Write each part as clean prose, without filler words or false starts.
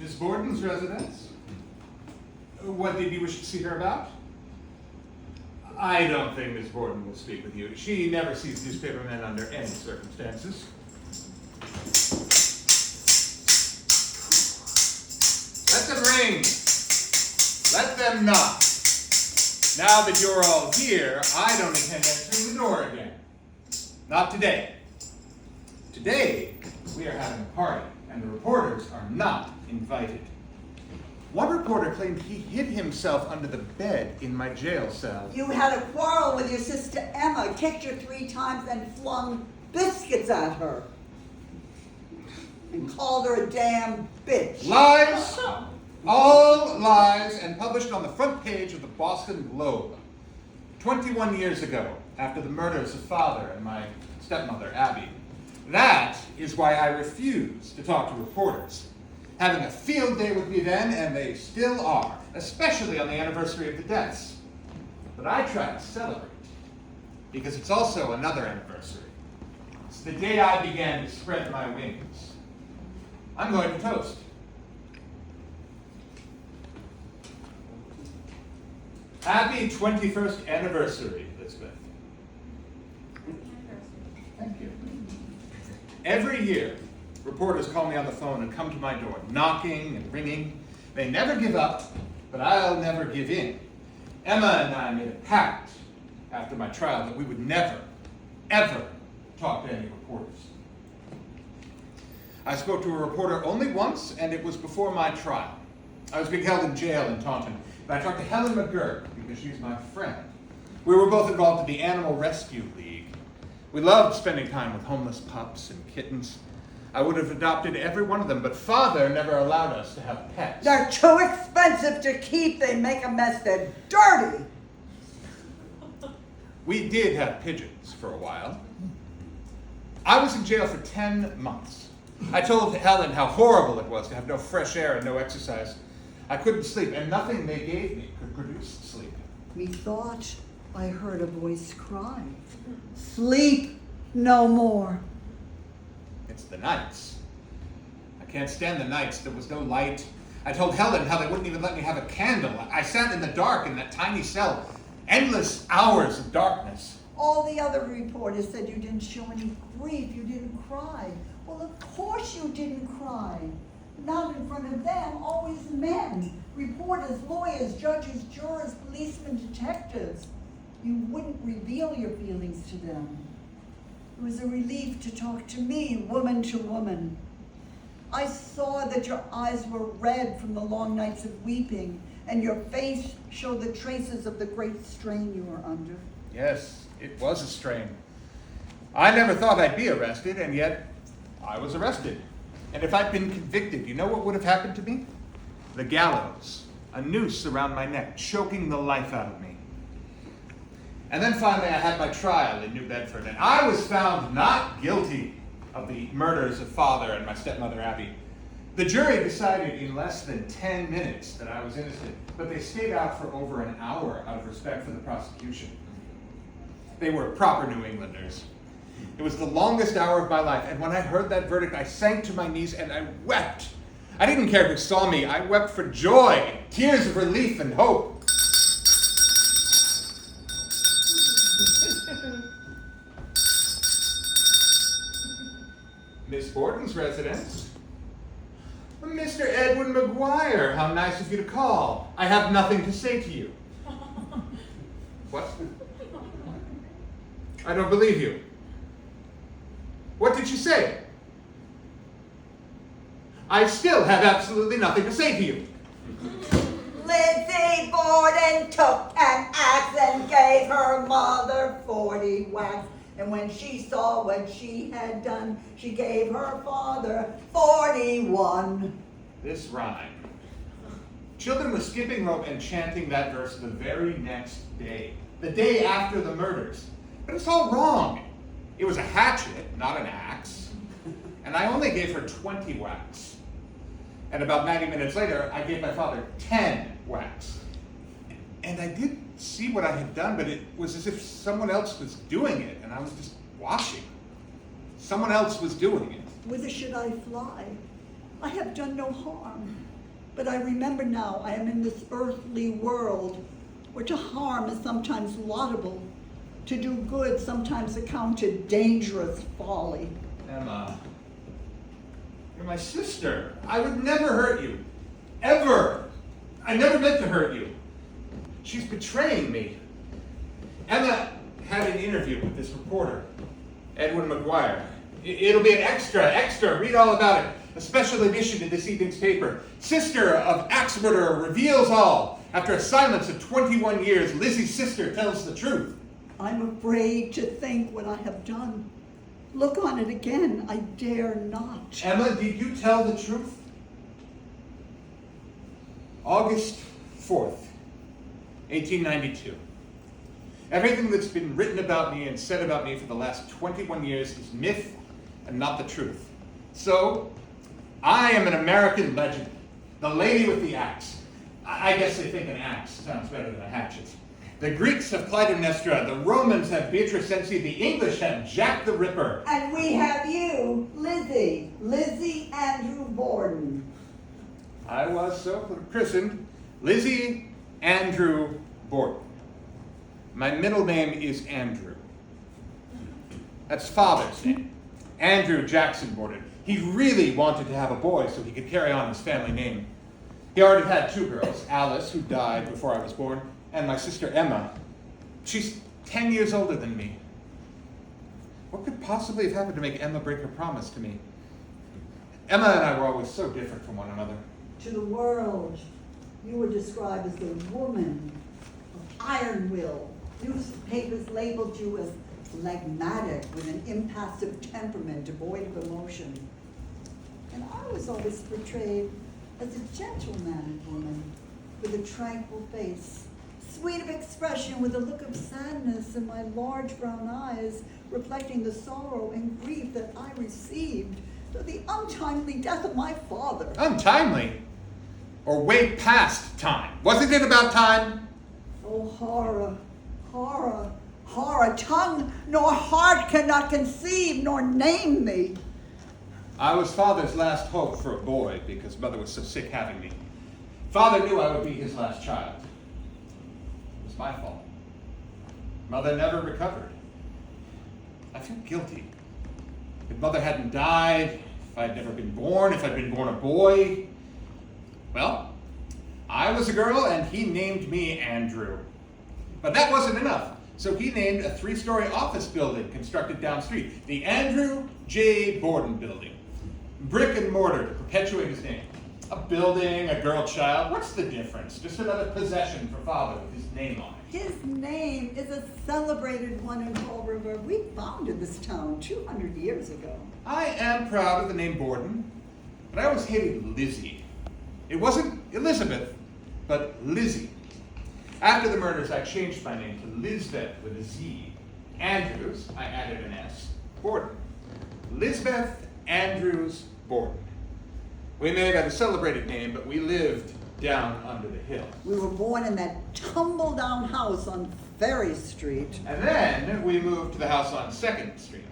Miss Borden's residence? What did you wish to see her about? I don't think Miss Borden will speak with you. She never sees newspapermen under any circumstances. Let them ring. Let them knock. Now that you're all here, I don't intend entering the door again. Not today. Today, we are having a party, and the reporters are not invited. One reporter claimed he hid himself under the bed in my jail cell. You had a quarrel with your sister Emma, kicked her 3 times and flung biscuits at her. And called her a damn bitch. Lies! All lies, and published on the front page of the Boston Globe. 21 years ago, after the murders of father and my stepmother, Abby. That is why I refuse to talk to reporters. Having a field day with me then, and they still are, especially on the anniversary of the deaths. But I try to celebrate, because it's also another anniversary. It's the day I began to spread my wings. I'm going to toast. Happy 21st anniversary, Elizabeth. Thank you. Every year, reporters call me on the phone and come to my door, knocking and ringing. They never give up, but I'll never give in. Emma and I made a pact after my trial that we would never, ever talk to any reporters. I spoke to a reporter only once, and it was before my trial. I was being held in jail in Taunton, but I talked to Helen McGurk because she's my friend. We were both involved in the Animal Rescue League. We loved spending time with homeless pups and kittens. I would have adopted every one of them, but Father never allowed us to have pets. They're too expensive to keep. They make a mess. They're dirty. We did have pigeons for a while. I was in jail for 10 months. I told Helen how horrible it was to have no fresh air and no exercise. I couldn't sleep, and nothing they gave me could produce sleep. Methought I heard a voice cry, "Sleep no more." It's the nights. I can't stand the nights. There was no light. I told Helen how they wouldn't even let me have a candle. I sat in the dark in that tiny cell. Endless hours of darkness. All the other reporters said you didn't show any grief, you didn't cry. Well, of course you didn't cry. Not in front of them, always men. Reporters, lawyers, judges, jurors, policemen, detectives. You wouldn't reveal your feelings to them. It was a relief to talk to me, woman to woman. I saw that your eyes were red from the long nights of weeping, and your face showed the traces of the great strain you were under. Yes, it was a strain. I never thought I'd be arrested, and yet I was arrested. And if I'd been convicted, you know what would have happened to me? The gallows, a noose around my neck, choking the life out of me. And then finally I had my trial in New Bedford, and I was found not guilty of the murders of father and my stepmother Abby. The jury decided in less than 10 minutes that I was innocent, but they stayed out for over an hour out of respect for the prosecution. They were proper New Englanders. It was the longest hour of my life, and when I heard that verdict, I sank to my knees and I wept. I didn't care who saw me. I wept for joy, tears of relief and hope. Miss Borden's residence. Mr. Edwin McGuire, how nice of you to call. I have nothing to say to you. What? I don't believe you. What did she say? I still have absolutely nothing to say to you. Lizzie Borden took an axe and gave her mother 40 whacks. And when she saw what she had done, she gave her father 41. This rhyme. Children were skipping rope and chanting that verse the very next day. The day after the murders. But it's all wrong. It was a hatchet, not an axe. And I only gave her 20 whacks. And about 90 minutes later, I gave my father 10 whacks. And I did see what I had done, but it was as if someone else was doing it, and I was just watching. Someone else was doing it. Whither should I fly? I have done no harm. But I remember now I am in this earthly world where to harm is sometimes laudable, to do good sometimes accounted dangerous folly. Emma, you're my sister. I would never hurt you. Ever. I never meant to hurt you. She's betraying me. Emma had an interview with this reporter, Edwin McGuire. It'll be an extra. Read all about it. A special edition in this evening's paper. Sister of axe murderer reveals all. After a silence of 21 years, Lizzie's sister tells the truth. I'm afraid to think what I have done. Look on it again, I dare not. Emma, did you tell the truth? August 4th, 1892. Everything that's been written about me and said about me for the last 21 years is myth and not the truth. So, I am an American legend. The lady with the axe. I guess they think an axe sounds better than a hatchet. The Greeks have Clytemnestra, the Romans have Beatrice Cenci, the English have Jack the Ripper. And we have you, Lizzie, Lizzie Andrew Borden. I was so christened, Lizzie Andrew Borden. My middle name is Andrew. That's father's name, Andrew Jackson Borden. He really wanted to have a boy so he could carry on his family name. He already had two girls, Alice, who died before I was born, and my sister Emma. She's 10 years older than me. What could possibly have happened to make Emma break her promise to me? Emma and I were always so different from one another. To the world, you were described as the woman of iron will. Newspapers labeled you as phlegmatic with an impassive temperament devoid of emotion. And I was always portrayed as a gentle-mannered woman with a tranquil face, sweet of expression with a look of sadness in my large brown eyes, reflecting the sorrow and grief that I received through the untimely death of my father. Untimely? Or way past time? Wasn't it about time? Oh, horror, horror, horror. Tongue nor heart cannot conceive nor name me. I was father's last hope for a boy because mother was so sick having me. Father knew I would be his last child. It was my fault. Mother never recovered. I feel guilty. If mother hadn't died, if I'd never been born, if I'd been born a boy, well, I was a girl and he named me Andrew. But that wasn't enough. So he named a 3-story office building constructed downstreet, the Andrew J. Borden Building. Brick and mortar to perpetuate his name. A building, a girl child, what's the difference? Just another possession for father with his name on it. His name is a celebrated one in Fall River. We founded this town 200 years ago. I am proud of the name Borden, but I always hated Lizzie. It wasn't Elizabeth, but Lizzie. After the murders, I changed my name to Lizbeth with a Z. Andrews, I added an S. Borden. Lizbeth Andrews Borden. We may have had a celebrated name, but we lived down under the hill. We were born in that tumble-down house on Ferry Street. And then we moved to the house on 2nd Street,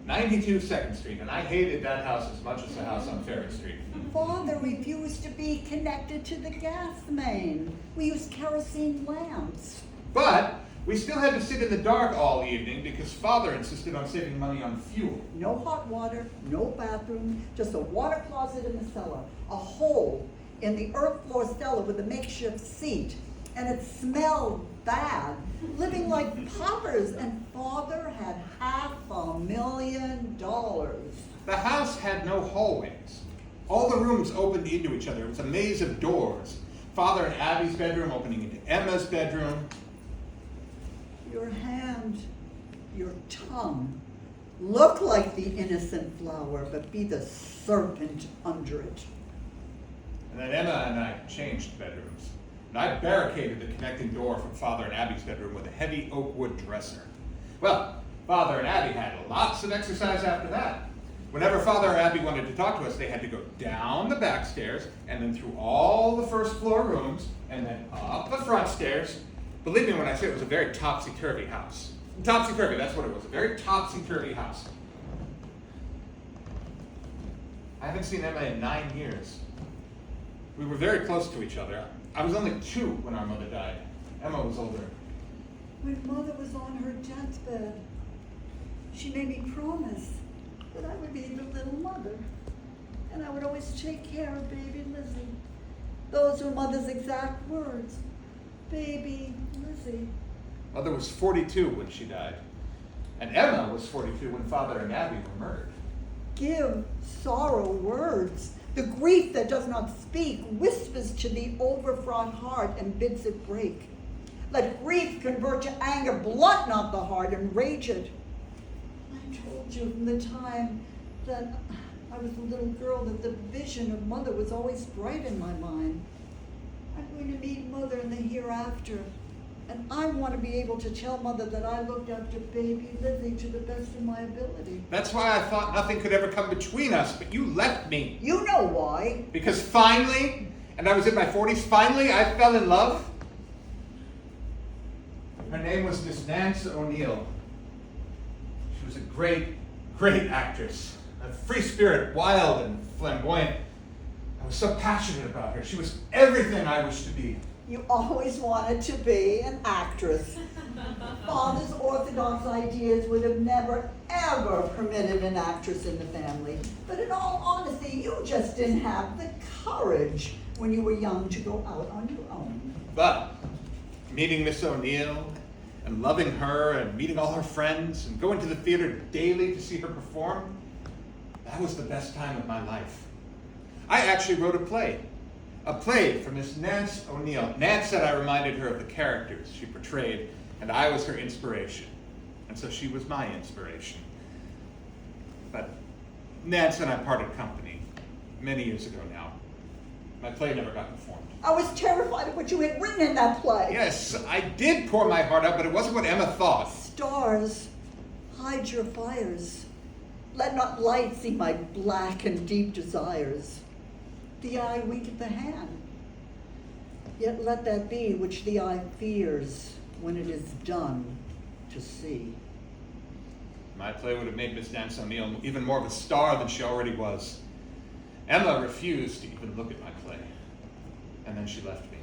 92 2nd Street, and I hated that house as much as the house on Ferry Street. Father refused to be connected to the gas main. We used kerosene lamps. But we still had to sit in the dark all evening because father insisted on saving money on fuel. No hot water, no bathroom, just a water closet in the cellar, a hole in the earth floor cellar with a makeshift seat, and it smelled bad, living like paupers, and father had $500,000. The house had no hallways. All the rooms opened into each other. It was a maze of doors. Father and Abby's bedroom opening into Emma's bedroom. Your hand, your tongue, look like the innocent flower, but be the serpent under it. And then Emma and I changed bedrooms. And I barricaded the connecting door from Father and Abby's bedroom with a heavy oak wood dresser. Well, Father and Abby had lots of exercise after that. Whenever Father or Abby wanted to talk to us, they had to go down the back stairs and then through all the first floor rooms and then up the front stairs. Believe me when I say it was a very topsy-turvy house. Topsy-turvy, that's what it was, a very topsy-turvy house. I haven't seen Emma in 9 years. We were very close to each other. I was only 2 when our mother died. Emma was older. When Mother was on her deathbed, she made me promise that I would be the little mother, and I would always take care of baby Lizzie. Those were Mother's exact words, baby Lizzie. Mother was 42 when she died. And Emma was 42 when Father and Abby were murdered. Give sorrow words. The grief that does not speak whispers to the overfraught heart and bids it break. Let grief convert to anger, blunt not the heart, and rage it. I told you from the time that I was a little girl that the vision of Mother was always bright in my mind. I'm going to meet Mother in the hereafter, and I want to be able to tell Mother that I looked after baby Lizzie to the best of my ability. That's why I thought nothing could ever come between us, but you left me. You know why. Because finally, and I was in my 40s, finally I fell in love. Her name was Miss Nance O'Neill. She was a great, great actress. A free spirit, wild and flamboyant. I was so passionate about her. She was everything I wished to be. You always wanted to be an actress. Father's orthodox ideas would have never, ever permitted an actress in the family. But in all honesty, you just didn't have the courage when you were young to go out on your own. But meeting Miss O'Neill and loving her and meeting all her friends and going to the theater daily to see her perform, that was the best time of my life. I actually wrote a play for Miss Nance O'Neill. Nance said I reminded her of the characters she portrayed, and I was her inspiration. And so she was my inspiration. But Nance and I parted company many years ago now. My play never got performed. I was terrified of what you had written in that play. Yes, I did pour my heart out, but it wasn't what Emma thought. Stars, hide your fires. Let not light see my black and deep desires. The eye winketh the hand. Yet let that be which the eye fears when it is done to see. My play would have made Miss Nance O'Neill even more of a star than she already was. Emma refused to even look at my play. And then she left me.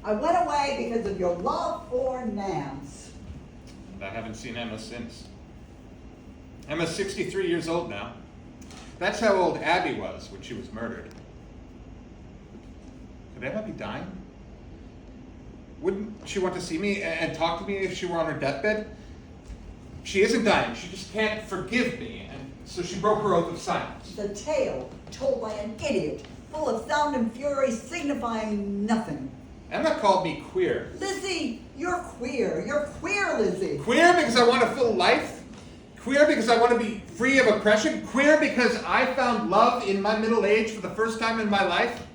I went away because of your love for Nance. And I haven't seen Emma since. Emma's 63 years old now. That's how old Abby was when she was murdered. Could Emma be dying? Wouldn't she want to see me and talk to me if she were on her deathbed? She isn't dying, she just can't forgive me, and so she broke her oath of silence. The tale told by an idiot, full of sound and fury, signifying nothing. Emma called me queer. Lizzie, you're queer. You're queer, Lizzie. Queer because I want a full life? Queer because I want to be free of oppression? Queer because I found love in my middle age for the first time in my life?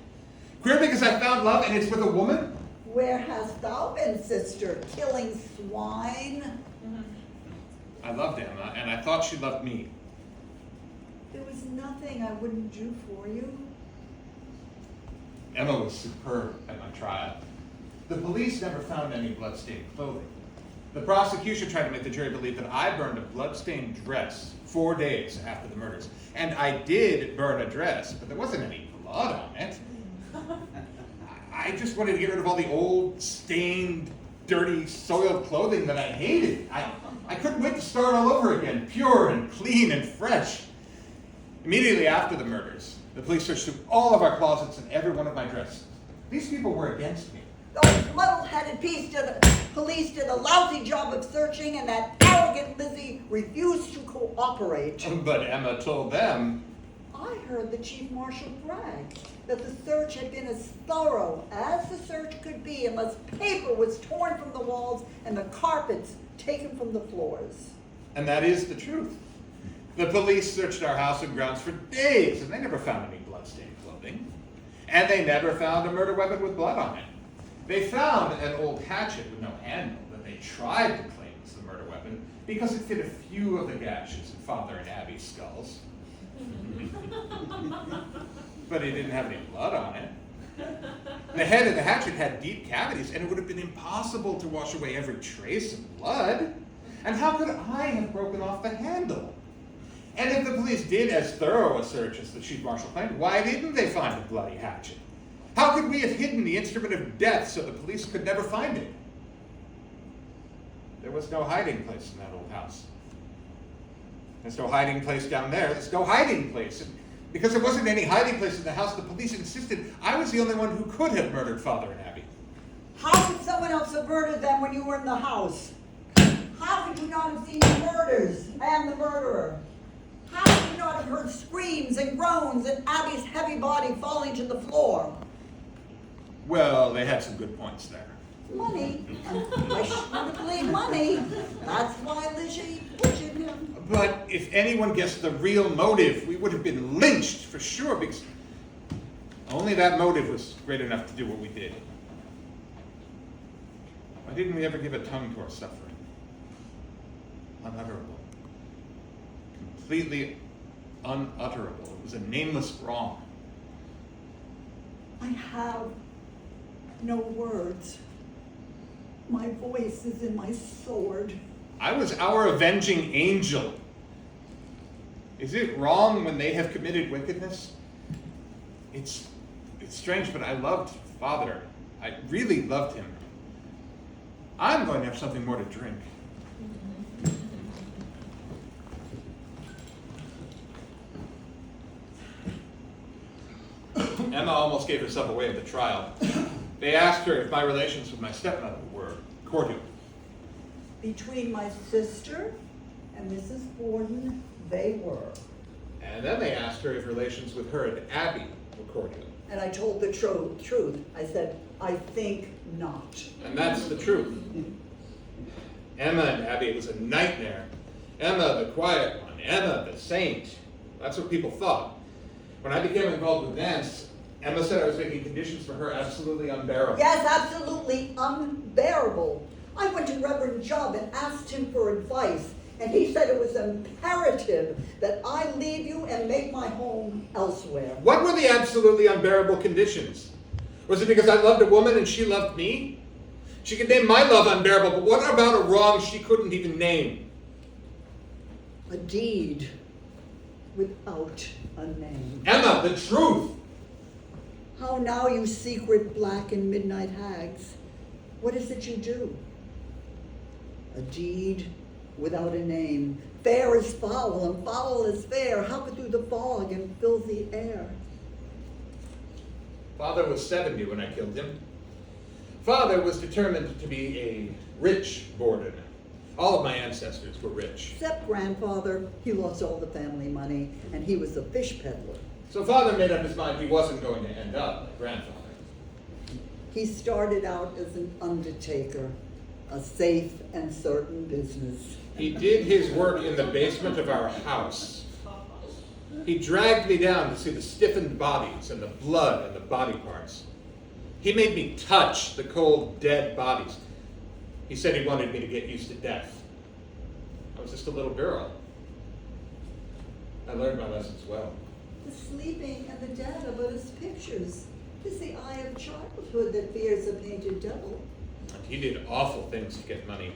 Queer because I found love and it's with a woman? Where hast thou been, sister? Killing swine? I loved Emma, and I thought she loved me. There was nothing I wouldn't do for you. Emma was superb at my trial. The police never found any bloodstained clothing. The prosecution tried to make the jury believe that I burned a bloodstained dress 4 days after the murders. And I did burn a dress, but there wasn't any blood on it. I just wanted to get rid of all the old, stained, dirty, soiled clothing that I hated. I couldn't wait to start all over again, pure and clean and fresh. Immediately after the murders, the police searched through all of our closets and every one of my dresses. These people were against me. Those muddle-headed police did a lousy job of searching, and that arrogant Lizzie refused to cooperate. But Emma told them. I heard the chief marshal brag that the search had been as thorough as the search could be unless paper was torn from the walls and the carpets taken from the floors. And that is the truth. The police searched our house and grounds for days, and they never found any bloodstained clothing. And they never found a murder weapon with blood on it. They found an old hatchet with no handle that they tried to claim was the murder weapon because it fit a few of the gashes in Father and Abby's skulls. But it didn't have any blood on it. The head of the hatchet had deep cavities, and it would have been impossible to wash away every trace of blood. And how could I have broken off the handle? And if the police did as thorough a search as the chief marshal claimed, why didn't they find a bloody hatchet? How could we have hidden the instrument of death so the police could never find it? There was no hiding place in that old house. There's no hiding place down there. There's no hiding place. And because there wasn't any hiding place in the house, the police insisted I was the only one who could have murdered Father and Abby. How could someone else have murdered them when you were in the house? How could you not have seen the murders and the murderer? How could you not have heard screams and groans and Abby's heavy body falling to the floor? Well, they had some good points there. Money. I shouldn't believe money. That's why LIZZIE pushing him. But if anyone guessed the real motive, we would have been lynched for sure, because only that motive was great enough to do what we did. Why didn't we ever give a tongue to our suffering? Unutterable. Completely unutterable. It was a nameless wrong. I have no words. My voice is in my sword. I was our avenging angel. Is it wrong when they have committed wickedness? It's strange, but I loved Father. I really loved him. I'm going to have something more to drink. Emma almost gave herself away at the trial. They asked her if my relations with my stepmother were cordial. Between my sister and Mrs. Borden, they were. And then they asked her if relations with her and Abby were cordial. And I told the truth. I said, I think not. And that's the truth. Emma and Abby, it was a nightmare. Emma, the quiet one. Emma, the saint. That's what people thought. When I became involved with Vance, Emma said I was making conditions for her absolutely unbearable. Yes, absolutely unbearable. I went to Reverend Jubb and asked him for advice, and he said it was imperative that I leave you and make my home elsewhere. What were the absolutely unbearable conditions? Was it because I loved a woman and she loved me? She could name my love unbearable, but what about a wrong she couldn't even name? A deed without a name. Emma, the truth! How now, you secret black and midnight hags? What is it you do? A deed without a name. Fair is foul and foul is fair. How could through the fog and filthy air? Father was 70 when I killed him. Father was determined to be a rich Borden. All of my ancestors were rich. Except grandfather, he lost all the family money, and he was a fish peddler. So Father made up his mind he wasn't going to end up like grandfather. He started out as an undertaker, a safe and certain business. He did his work in the basement of our house. He dragged me down to see the stiffened bodies and the blood and the body parts. He made me touch the cold, dead bodies. He said he wanted me to get used to death. I was just a little girl. I learned my lessons well. The sleeping and the dead are but his pictures. 'Tis the eye of childhood that fears a painted devil. And he did awful things to get money.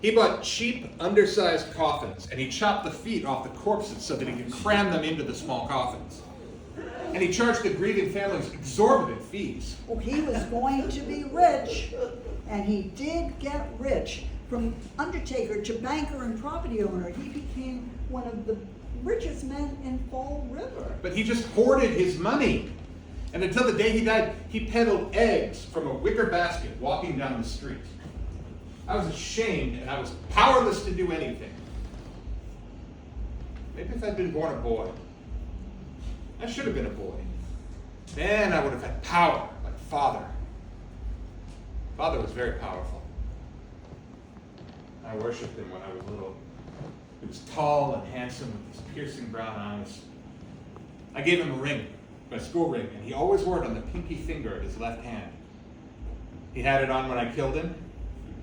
He bought cheap, undersized coffins, and he chopped the feet off the corpses so that he could cram them into the small coffins. And he charged the grieving families exorbitant fees. Oh, he was going to be rich, and he did get rich. From undertaker to banker and property owner, he became one of the richest men in Fall River. But he just hoarded his money. And until the day he died, he peddled eggs from a wicker basket walking down the street. I was ashamed and I was powerless to do anything. Maybe if I'd been born a boy. I should have been a boy. Then I would have had power like Father. Father was very powerful. I worshipped him when I was little. He was tall and handsome with his piercing brown eyes. I gave him a ring, my school ring, and he always wore it on the pinky finger of his left hand. He had it on when I killed him,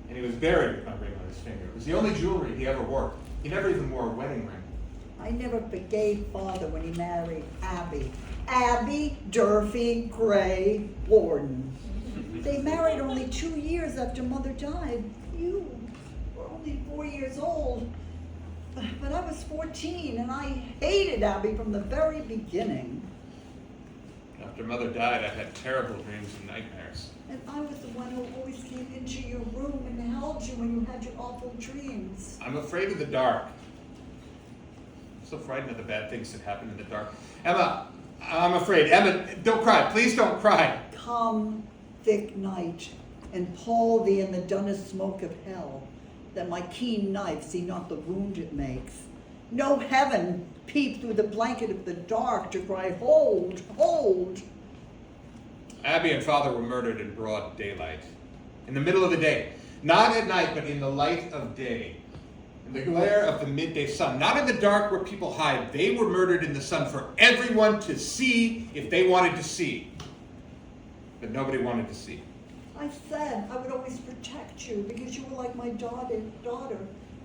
and he was buried with my ring on his finger. It was the only jewelry he ever wore. He never even wore a wedding ring. I never forgave Father when he married Abby. Abby Durfee Gray Borden. They married only 2 years after Mother died. You were only 4 years old. But I was 14, and I hated Abby from the very beginning. Now After Mother died, I had terrible dreams and nightmares. And I was the one who always came into your room and held you when you had your awful dreams. I'm afraid of the dark. I'm so frightened of the bad things that happen in the dark. Emma, I'm afraid. Emma, don't cry. Please don't cry. Come, thick night, and pall thee in the dunnest smoke of hell, that my keen knife see not the wound it makes. No heaven peep through the blanket of the dark to cry, hold, hold. Abby and Father were murdered in broad daylight. In the middle of the day. Not at night, but in the light of day. In the glare of the midday sun. Not in the dark where people hide. They were murdered in the sun for everyone to see if they wanted to see. But nobody wanted to see. I said I would always protect you because you were like my daughter.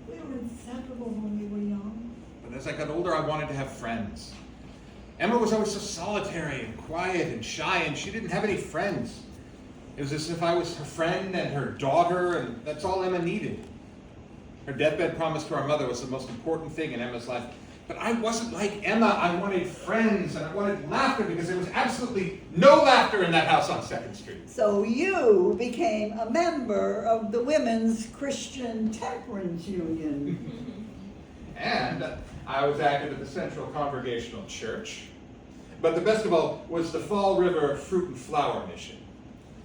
We were inseparable when we were young. But as I got older, I wanted to have friends. Emma was always so solitary and quiet and shy, and she didn't have any friends. It was as if I was her friend and her daughter, and that's all Emma needed. Her deathbed promise to our mother was the most important thing in Emma's life. But I wasn't like Emma. I wanted friends, and I wanted laughter, because there was absolutely no laughter in that house on 2nd Street. So you became a member of the Women's Christian Temperance Union. And I was active at the Central Congregational Church. But the best of all was the Fall River Fruit and Flower Mission.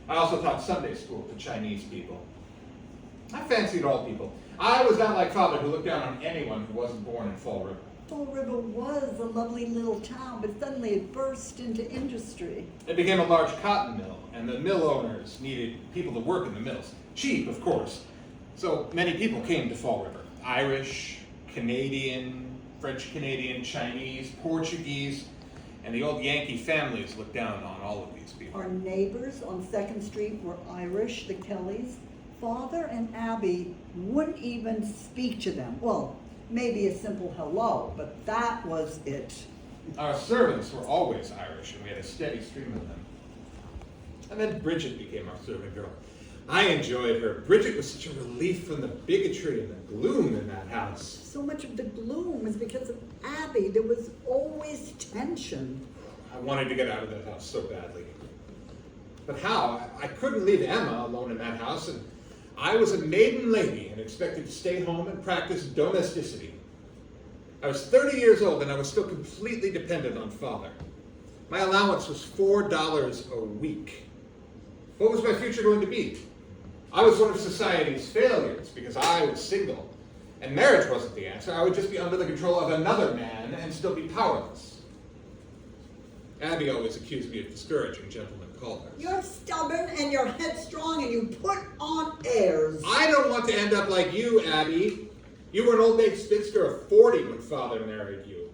I also taught Sunday school to Chinese people. I fancied all people. I was not like Father, who looked down on anyone who wasn't born in Fall River. Fall River was a lovely little town, but suddenly it burst into industry. It became a large cotton mill, and the mill owners needed people to work in the mills. Cheap, of course. So many people came to Fall River. Irish, Canadian, French-Canadian, Chinese, Portuguese, and the old Yankee families looked down on all of these people. Our neighbors on 2nd Street were Irish, the Kellys. Father and Abby wouldn't even speak to them. Well, maybe a simple hello, but that was it. Our servants were always Irish, and we had a steady stream of them. And then Bridget became our servant girl. I enjoyed her. Bridget was such a relief from the bigotry and the gloom in that house. So much of the gloom was because of Abby. There was always tension. I wanted to get out of that house so badly. But how? I couldn't leave Emma alone in that house, and I was a maiden lady and expected to stay home and practice domesticity. I was 30 years old, and I was still completely dependent on Father. My allowance was $4 a week. What was my future going to be? I was one of society's failures because I was single, and marriage wasn't the answer. I would just be under the control of another man and still be powerless. Abby always accused me of discouraging gentlemen callers. You're stubborn and you're headstrong and you put on airs. I don't want to end up like you, Abby. You were an old maid spinster of 40 when Father married you.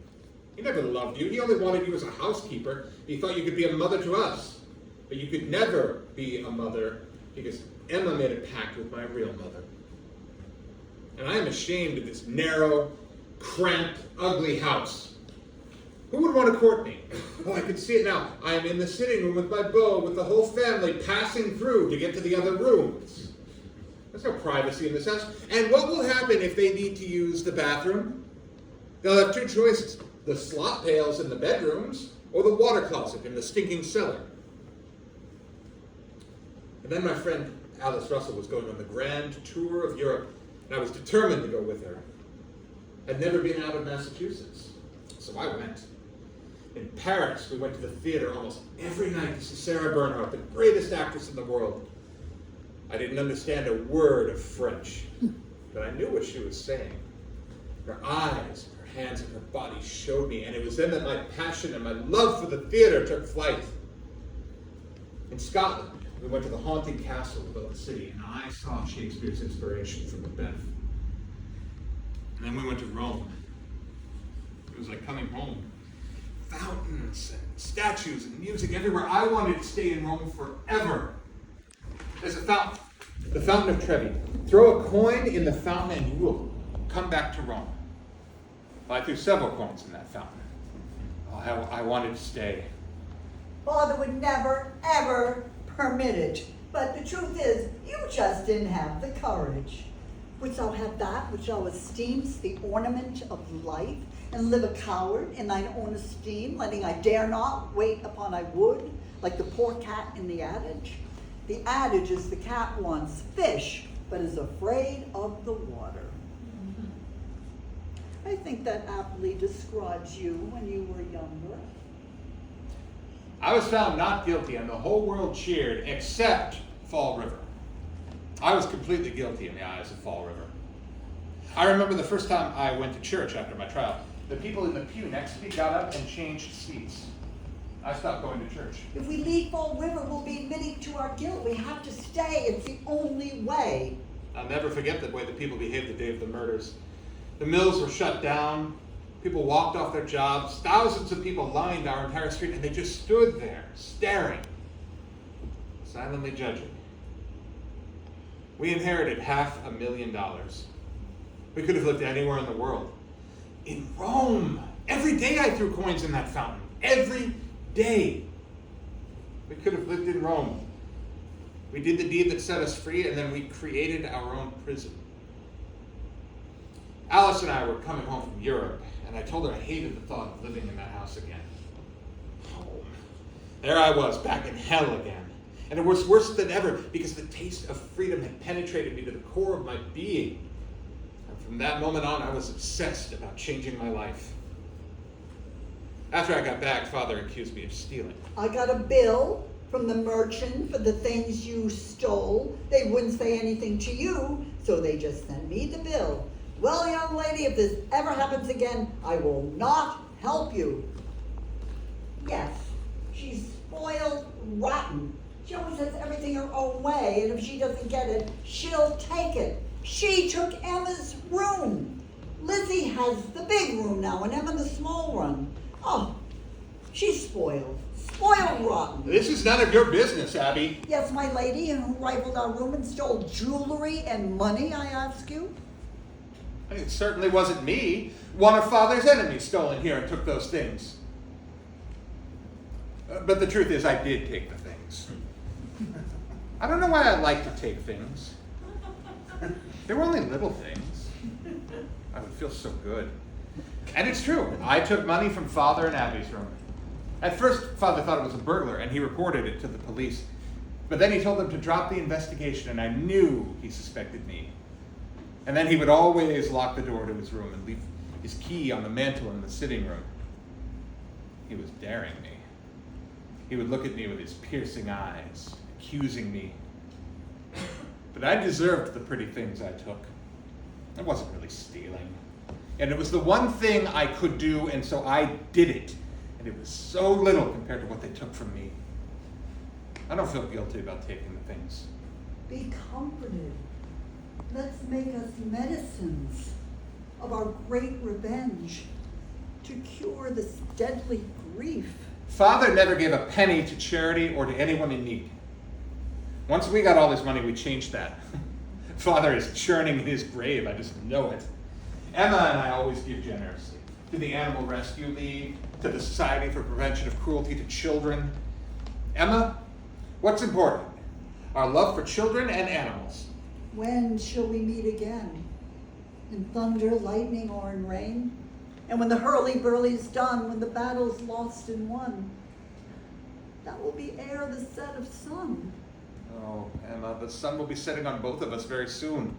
He never loved you. He only wanted you as a housekeeper. He thought you could be a mother to us. But you could never be a mother because Emma made a pact with my real mother. And I am ashamed of this narrow, cramped, ugly house. Who would want to court me? Oh, I can see it now. I am in the sitting room with my beau, with the whole family passing through to get to the other rooms. There's no privacy in this house. And what will happen if they need to use the bathroom? They'll have two choices. The slop pails in the bedrooms, or the water closet in the stinking cellar. And then my friend Alice Russell was going on the grand tour of Europe, and I was determined to go with her. I'd never been out of Massachusetts, so I went. In Paris, we went to the theater almost every night to see Sarah Bernhardt, the greatest actress in the world. I didn't understand a word of French, but I knew what she was saying. Her eyes, her hands, and her body showed me, and it was then that my passion and my love for the theater took flight. In Scotland, we went to the haunted castle above the city, and I saw Shakespeare's inspiration from Macbeth. And then we went to Rome. It was like coming home. Fountains and statues and music everywhere. I wanted to stay in Rome forever. There's a fountain, the Fountain of Trevi. Throw a coin in the fountain and you will come back to Rome. Well, I threw several coins in that fountain. Oh, I wanted to stay. Father would never, ever permit it. But the truth is, you just didn't have the courage. Wouldst thou have that which thou esteemest the ornament of life, and live a coward in thine own esteem, letting I dare not wait upon I would, like the poor cat in the adage. The adage is the cat wants fish, but is afraid of the water. I think that aptly describes you when you were younger. I was found not guilty, and the whole world cheered, except Fall River. I was completely guilty in the eyes of Fall River. I remember the first time I went to church after my trial. The people in the pew next to me got up and changed seats. I stopped going to church. If we leave Fall River, we'll be admitting to our guilt. We have to stay. It's the only way. I'll never forget the way the people behaved the day of the murders. The mills were shut down. People walked off their jobs. Thousands of people lined our entire street, and they just stood there, staring, silently judging. We inherited $500,000. We could have lived anywhere in the world. In Rome, every day I threw coins in that fountain. Every day. We could have lived in Rome. We did the deed that set us free, and then we created our own prison. Alice and I were coming home from Europe, and I told her I hated the thought of living in that house again. Home. There I was, back in hell again. And it was worse than ever, because the taste of freedom had penetrated me to the core of my being. And from that moment on, I was obsessed about changing my life. After I got back, Father accused me of stealing. I got a bill from the merchant for the things you stole. They wouldn't say anything to you, so they just sent me the bill. Well, young lady, if this ever happens again, I will not help you. Yes, she's spoiled rotten. She always has everything her own way, and if she doesn't get it, she'll take it. She took Emma's room. Lizzie has the big room now, and Emma the small one. Oh, she's spoiled. Spoiled rotten. This is none of your business, Abby. Yes, my lady, and who rifled our room and stole jewelry and money, I ask you? It certainly wasn't me. One of Father's enemies stole in here and took those things. But the truth is, I did take the things. I don't know why I like to take things. They were only little things. I would feel so good. And it's true. I took money from Father and Abby's room. At first, Father thought it was a burglar, and he reported it to the police. But then he told them to drop the investigation, and I knew he suspected me. And then he would always lock the door to his room and leave his key on the mantle in the sitting room. He was daring me. He would look at me with his piercing eyes, accusing me. But I deserved the pretty things I took. I wasn't really stealing. And it was the one thing I could do, and so I did it. And it was so little compared to what they took from me. I don't feel guilty about taking the things. Be comforted. Let's make us medicines of our great revenge to cure this deadly grief. Father never gave a penny to charity or to anyone in need. Once we got all this money, we changed that. Father is churning in his grave, I just know it. Emma and I always give generously. To the Animal Rescue League, to the Society for Prevention of Cruelty to Children. Emma, what's important? Our love for children and animals. When shall we meet again? In thunder, lightning, or in rain? And when the hurly-burly's done, when the battle's lost and won, that will be ere the set of sun. Oh, Emma, the sun will be setting on both of us very soon.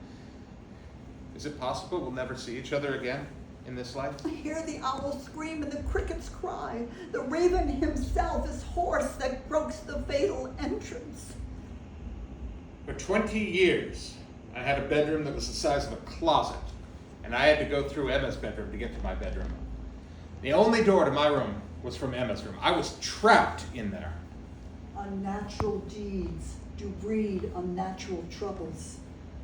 Is it possible we'll never see each other again in this life? I hear the owl scream and the crickets cry. The raven himself is hoarse that croaks the fatal entrance. For 20 years, I had a bedroom that was the size of a closet, and I had to go through Emma's bedroom to get to my bedroom. The only door to my room was from Emma's room. I was trapped in there. Unnatural deeds do breed unnatural troubles.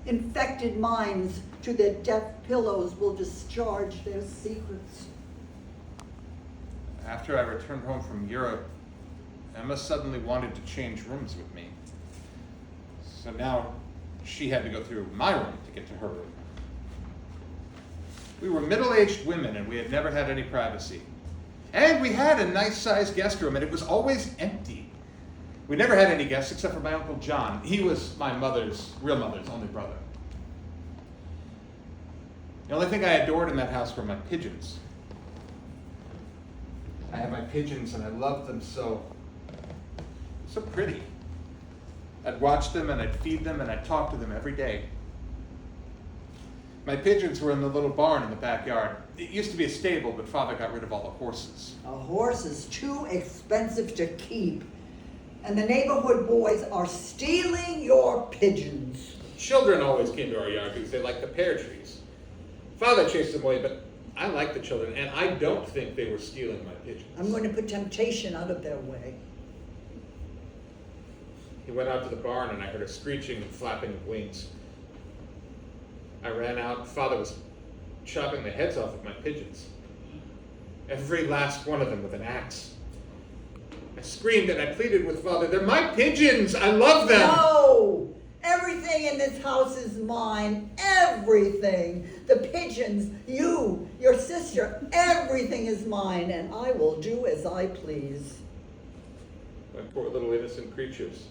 Infected minds to their death pillows will discharge their secrets. After I returned home from Europe, Emma suddenly wanted to change rooms with me. So now she had to go through my room to get to her room. We were middle-aged women, and we had never had any privacy. And we had a nice-sized guest room, and it was always empty. We never had any guests except for my Uncle John. He was my real mother's only brother. The only thing I adored in that house were my pigeons. I had my pigeons, and I loved them so. so pretty. I'd watch them and I'd feed them and I'd talk to them every day. My pigeons were in the little barn in the backyard. It used to be a stable, but Father got rid of all the horses. A horse is too expensive to keep, and the neighborhood boys are stealing your pigeons. Children always came to our yard because they liked the pear trees. Father chased them away, but I like the children, and I don't think they were stealing my pigeons. I'm going to put temptation out of their way. He went out to the barn, and I heard a screeching and flapping of wings. I ran out. Father was chopping the heads off of my pigeons. Every last one of them with an axe. I screamed and I pleaded with Father, "They're my pigeons! I love them!" No! Everything in this house is mine. Everything. The pigeons, you, your sister, everything is mine, and I will do as I please. My poor little innocent creatures.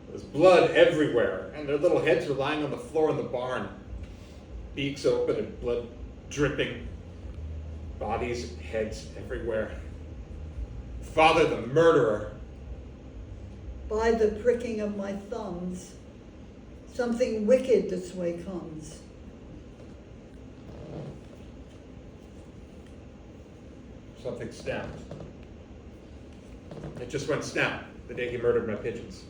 There's blood everywhere, and their little heads are lying on the floor in the barn. Beaks open and blood dripping. Bodies and heads everywhere. Father, the murderer. By the pricking of my thumbs, something wicked this way comes. Something snapped. It just went snap the day he murdered my pigeons.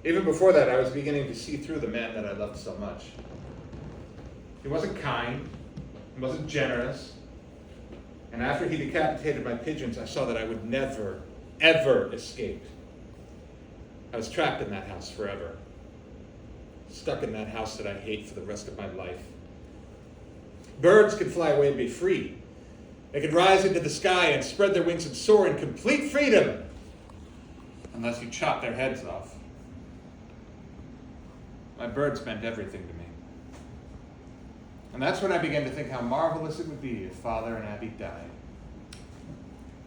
Even before that, I was beginning to see through the man that I loved so much. He wasn't kind. He wasn't generous. And after he decapitated my pigeons, I saw that I would never, ever escape. I was trapped in that house forever. Stuck in that house that I hate for the rest of my life. Birds could fly away and be free. They could rise into the sky and spread their wings and soar in complete freedom. Unless you chop their heads off. My birds meant everything to me. And that's when I began to think how marvelous it would be if Father and Abby died.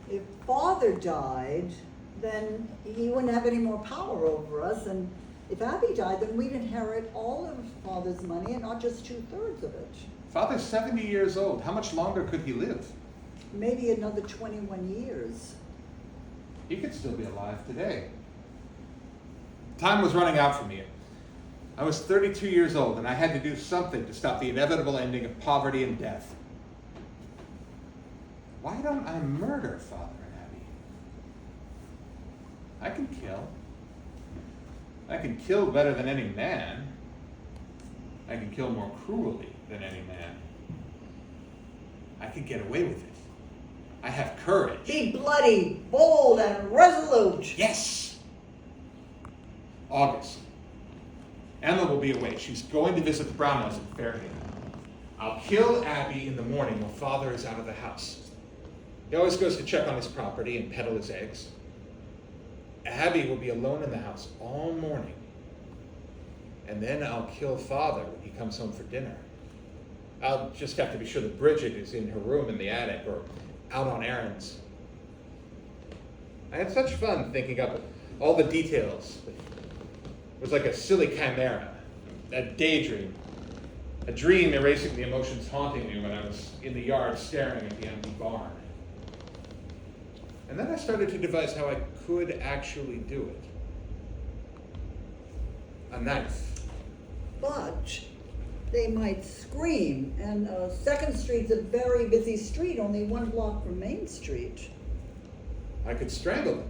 If Father died, then he wouldn't have any more power over us, and if Abby died, then we'd inherit all of Father's money and not just 2/3 of it. Father's 70 years old. How much longer could he live? Maybe another 21 years. He could still be alive today. Time was running out for me. I was 32 years old, and I had to do something to stop the inevitable ending of poverty and death. Why don't I murder Father and Abby? I can kill. I can kill better than any man. I can kill more cruelly than any man. I could get away with it. I have courage. Be bloody, bold, and resolute. Yes! August. Emma will be away. She's going to visit the Brownells in Fairhaven. I'll kill Abby in the morning while Father is out of the house. He always goes to check on his property and peddle his eggs. Abby will be alone in the house all morning. And then I'll kill Father when he comes home for dinner. I'll just have to be sure that Bridget is in her room in the attic or out on errands. I had such fun thinking up all the details. It was like a silly chimera, a daydream, a dream erasing the emotions haunting me when I was in the yard staring at the empty barn. And then I started to devise how I could actually do it. A knife. But they might scream, and 2nd Street's a very busy street, only 1 block from Main Street. I could strangle them.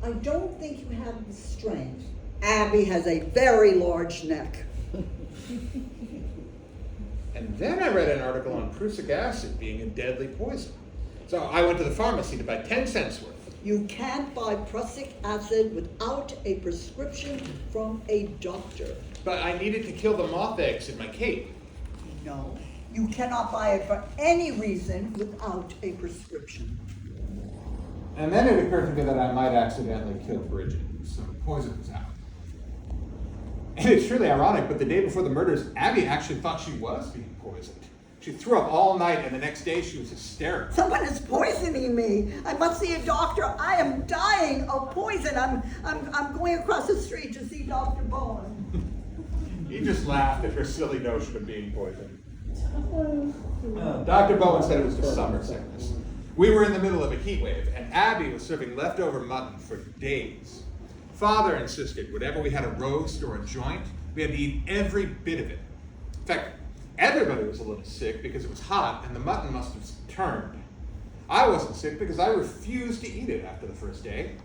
I don't think you have the strength. Abby has a very large neck. And then I read an article on prussic acid being a deadly poison. So I went to the pharmacy to buy 10 cents worth. You can't buy prussic acid without a prescription from a doctor. But I needed to kill the moth eggs in my cape. No, you cannot buy it for any reason without a prescription. And then it occurred to me that I might accidentally kill Bridget, so the poison was out. And it's truly ironic, but the day before the murders, Abby actually thought she was being poisoned. She threw up all night, and the next day she was hysterical. Someone is poisoning me. I must see a doctor. I am dying of poison. I'm going across the street to see Dr. Bowen. He just laughed at her silly notion of being poisoned. Dr. Bowen said it was just summer sickness. We were in the middle of a heat wave, and Abby was serving leftover mutton for days. Father insisted whenever we had a roast or a joint, we had to eat every bit of it. In fact, everybody was a little sick because it was hot and the mutton must have turned. I wasn't sick because I refused to eat it after the first day.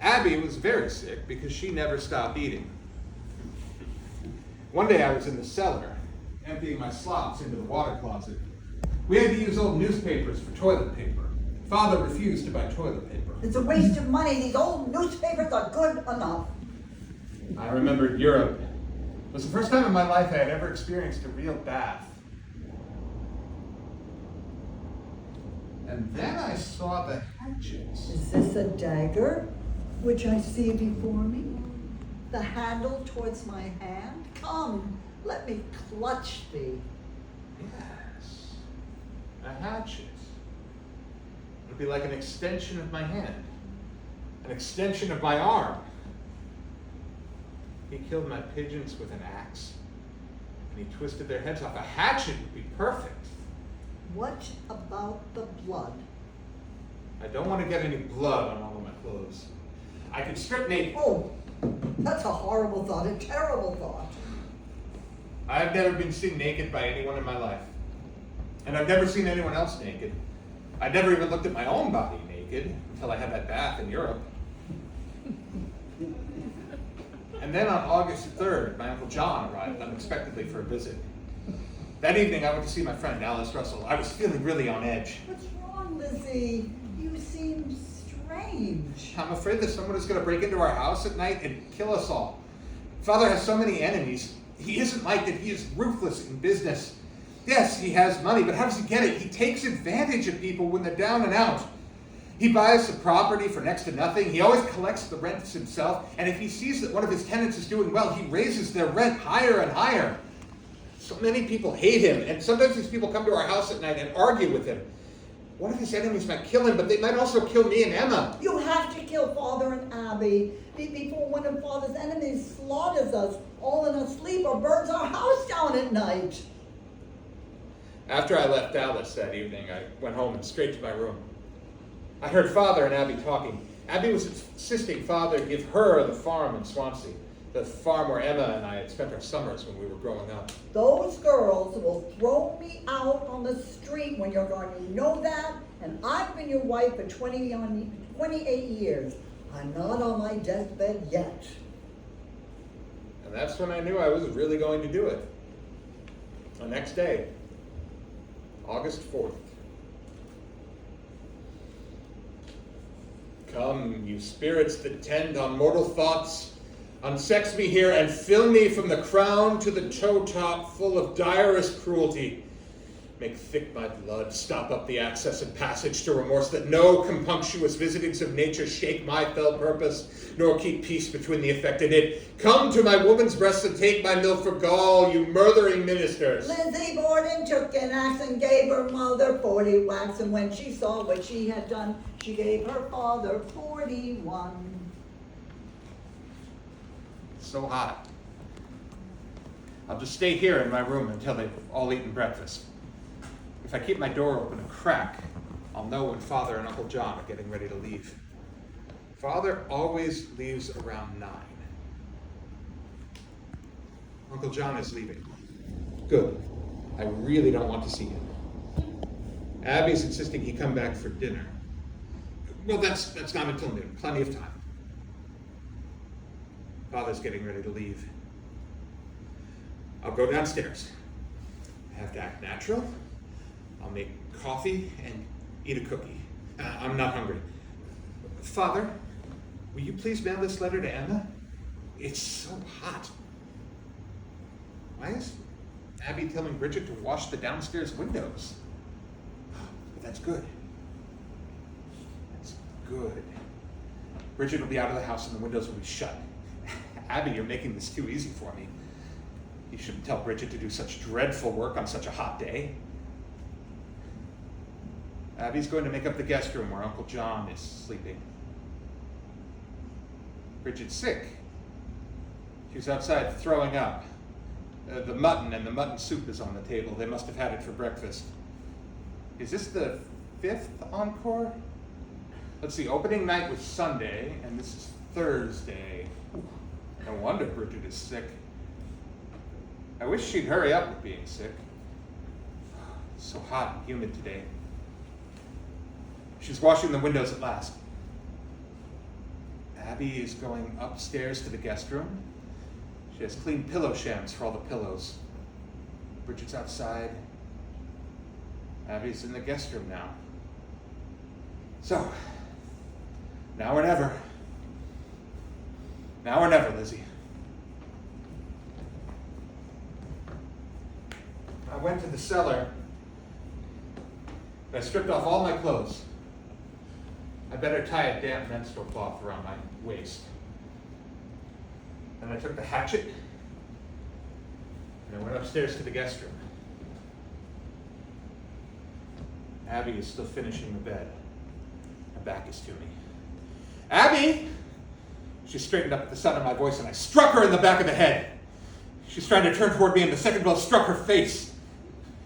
Abby was very sick because she never stopped eating. One day I was in the cellar, emptying my slops into the water closet. We had to use old newspapers for toilet paper. Father refused to buy toilet paper. It's a waste of money. These old newspapers are good enough. I remembered Europe. It was the first time in my life I had ever experienced a real bath. And then I saw the hatchets. Is this a dagger, which I see before me? The handle towards my hand? Come, let me clutch thee. Yes, a hatchet. It'd be like an extension of my hand, an extension of my arm. He killed my pigeons with an axe, and he twisted their heads off. A hatchet would be perfect. What about the blood? I don't want to get any blood on all of my clothes. I could strip naked. Oh, that's a horrible thought, a terrible thought. I've never been seen naked by anyone in my life. And I've never seen anyone else naked. I'd never even looked at my own body naked until I had that bath in Europe. And then on August 3rd, my Uncle John arrived unexpectedly for a visit. That evening, I went to see my friend Alice Russell. I was feeling really on edge. What's wrong, Lizzie? You seem strange. I'm afraid that someone is going to break into our house at night and kill us all. Father has so many enemies. He isn't like that. He is ruthless in business. Yes, he has money, but how does he get it? He takes advantage of people when they're down and out. He buys the property for next to nothing. He always collects the rents himself. And if he sees that one of his tenants is doing well, he raises their rent higher and higher. So many people hate him. And sometimes these people come to our house at night and argue with him. One of his enemies might kill him, but they might also kill me and Emma. You have to kill Father and Abby before one of Father's enemies slaughters us all in our sleep or burns our house down at night. After I left Alice that evening, I went home and straight to my room. I heard Father and Abby talking. Abby was insisting Father give her the farm in Swansea, the farm where Emma and I had spent our summers when we were growing up. Those girls will throw me out on the street when you're gone. You know that? And I've been your wife for 28 years. I'm not on my deathbed yet. And that's when I knew I was really going to do it. The next day, August 4th. Come, you spirits that tend on mortal thoughts, unsex me here and fill me from the crown to the toe top full of direst cruelty. Make thick my blood, stop up the access and passage to remorse, that no compunctuous visitings of nature shake my fell purpose, nor keep peace between the affected it. Come to my woman's breast and take my milk for gall, you murthering ministers. Lizzie Borden took an axe and gave her mother 40 whacks, and when she saw what she had done, she gave her father 41. It's so hot. I'll just stay here in my room until they've all eaten breakfast. If I keep my door open a crack, I'll know when Father and Uncle John are getting ready to leave. Father always leaves around 9. Uncle John is leaving. Good. I really don't want to see him. Abby's insisting he come back for dinner. Well, that's not until noon. Plenty of time. Father's getting ready to leave. I'll go downstairs. I have to act natural. I'll make coffee and eat a cookie. I'm not hungry. Father, will you please mail this letter to Emma? It's so hot. Why is Abby telling Bridget to wash the downstairs windows? But that's good. That's good. Bridget will be out of the house and the windows will be shut. Abby, you're making this too easy for me. You shouldn't tell Bridget to do such dreadful work on such a hot day. Abby's going to make up the guest room where Uncle John is sleeping. Bridget's sick. She's outside throwing up. The mutton and the mutton soup is on the table. They must have had it for breakfast. Is this the 5th encore? Let's see, opening night was Sunday, and this is Thursday. Ooh, no wonder Bridget is sick. I wish she'd hurry up with being sick. It's so hot and humid today. She's washing the windows at last. Abby is going upstairs to the guest room. She has clean pillow shams for all the pillows. Bridget's outside. Abby's in the guest room now. So, now or never. Now or never, Lizzie. I went to the cellar. I stripped off all my clothes. I better tie a damp menstrual cloth around my waist. Then I took the hatchet and I went upstairs to the guest room. Abby is still finishing the bed. Her back is to me. Abby! She straightened up at the sound of my voice and I struck her in the back of the head. She's trying to turn toward me and the second blow struck her face.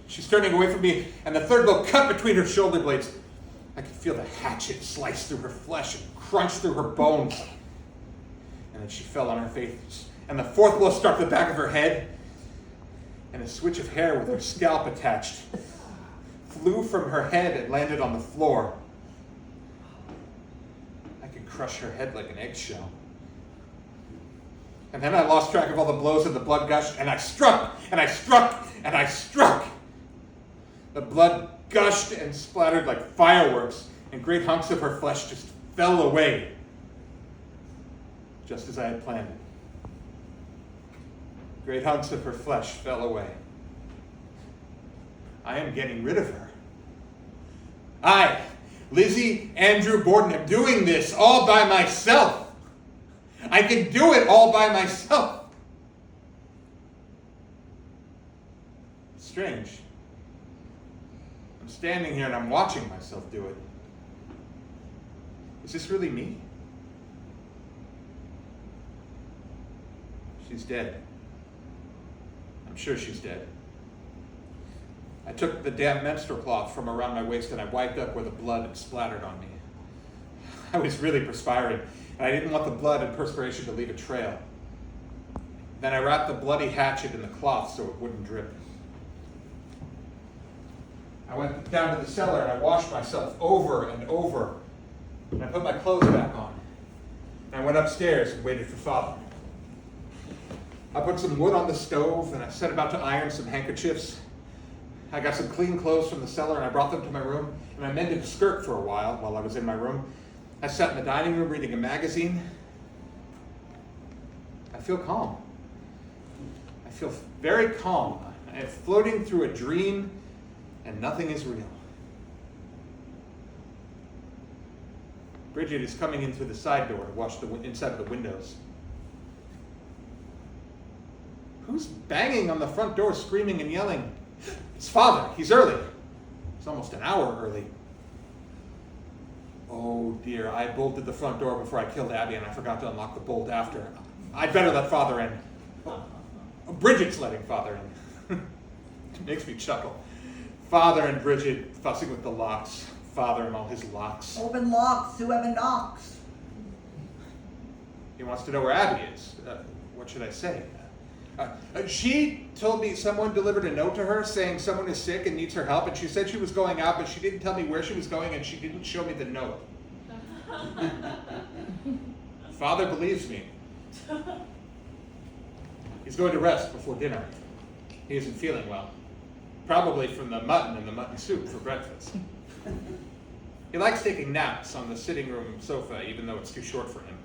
She's turning away from me and the third blow cut between her shoulder blades. I could feel the hatchet slice through her flesh and crunch through her bones. And then she fell on her face. And the fourth blow struck the back of her head. And a switch of hair with her scalp attached flew from her head and landed on the floor. I could crush her head like an eggshell. And then I lost track of all the blows and the blood gushed, and I struck, and I struck, and I struck. The blood gushed and splattered like fireworks, and great hunks of her flesh just fell away, just as I had planned it. Great hunks of her flesh fell away. I am getting rid of her. I, Lizzie Andrew Borden, am doing this all by myself. I can do it all by myself. Strange. I'm standing here and I'm watching myself do it. Is this really me? She's dead. I'm sure she's dead. I took the damp menstrual cloth from around my waist and I wiped up where the blood had splattered on me. I was really perspiring, and I didn't want the blood and perspiration to leave a trail. Then I wrapped the bloody hatchet in the cloth so it wouldn't drip. I went down to the cellar and I washed myself over and over. And I put my clothes back on. And I went upstairs and waited for Father. I put some wood on the stove and I set about to iron some handkerchiefs. I got some clean clothes from the cellar and I brought them to my room. And I mended a skirt for a while I was in my room. I sat in the dining room reading a magazine. I feel calm. I feel very calm. I'm floating through a dream and nothing is real. Bridget is coming in through the side door to watch the inside of the windows. Who's banging on the front door, screaming and yelling? It's Father. He's early. It's almost an hour early. Oh dear, I bolted the front door before I killed Abby and I forgot to unlock the bolt after. I'd better let Father in. Oh, Bridget's letting Father in. It makes me chuckle. Father and Bridget fussing with the locks. Father and all his locks. Open locks, whoever knocks. He wants to know where Abby is. What should I say? She told me someone delivered a note to her saying someone is sick and needs her help, and she said she was going out, but she didn't tell me where she was going, and she didn't show me the note. Father believes me. He's going to rest before dinner. He isn't feeling well. Probably from the mutton and the mutton soup for breakfast. He likes taking naps on the sitting room sofa, even though it's too short for him.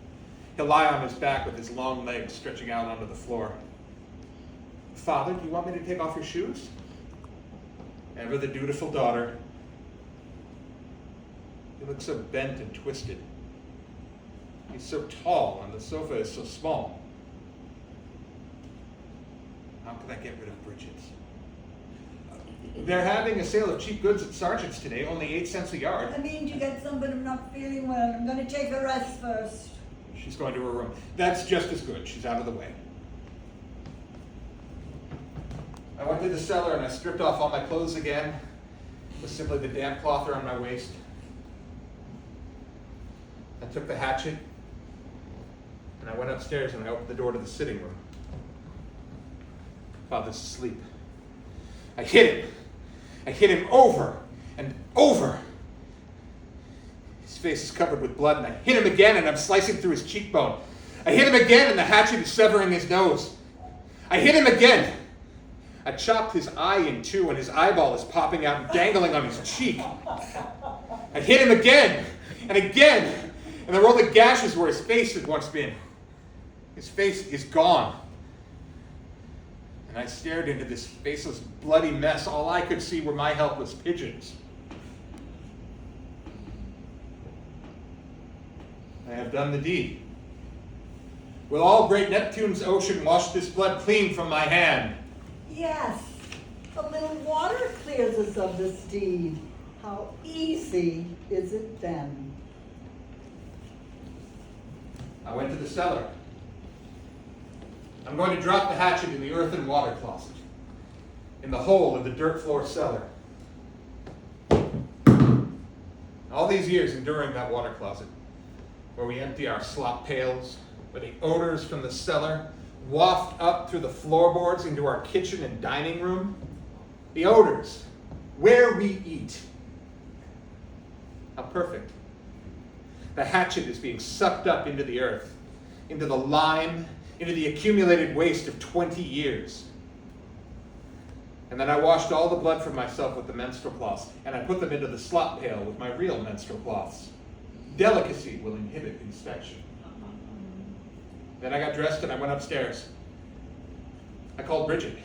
He'll lie on his back with his long legs stretching out onto the floor. Father, do you want me to take off your shoes? Ever the dutiful daughter. He looks so bent and twisted. He's so tall and the sofa is so small. How can I get rid of Bridget? They're having a sale of cheap goods at Sargent's today, only 8 cents a yard. I mean, to get some, but I'm not feeling well. I'm going to take a rest first. She's going to her room. That's just as good. She's out of the way. I went to the cellar and I stripped off all my clothes again. was simply the damp cloth around my waist. I took the hatchet, and I went upstairs and I opened the door to the sitting room. Father's asleep. I hit him. I hit him over and over. His face is covered with blood, and I hit him again, and I'm slicing through his cheekbone. I hit him again, and the hatchet is severing his nose. I hit him again. I chopped his eye in two, and his eyeball is popping out and dangling on his cheek. I hit him again, and again, and there were only gashes where his face had once been. His face is gone. And I stared into this faceless, bloody mess. All I could see were my helpless pigeons. I have done the deed. Will all great Neptune's ocean wash this blood clean from my hand? Yes, a little water clears us of this deed. How easy is it then? I went to the cellar. I'm going to drop the hatchet in the earthen water closet, in the hole of the dirt floor cellar. All these years enduring that water closet, where we empty our slop pails, where the odors from the cellar waft up through the floorboards into our kitchen and dining room. The odors, where we eat. How perfect. The hatchet is being sucked up into the earth, into the lime, into the accumulated waste of 20 years. And then I washed all the blood from myself with the menstrual cloths, and I put them into the slop pail with my real menstrual cloths. Delicacy will inhibit inspection. Then I got dressed and I went upstairs. I called Bridget.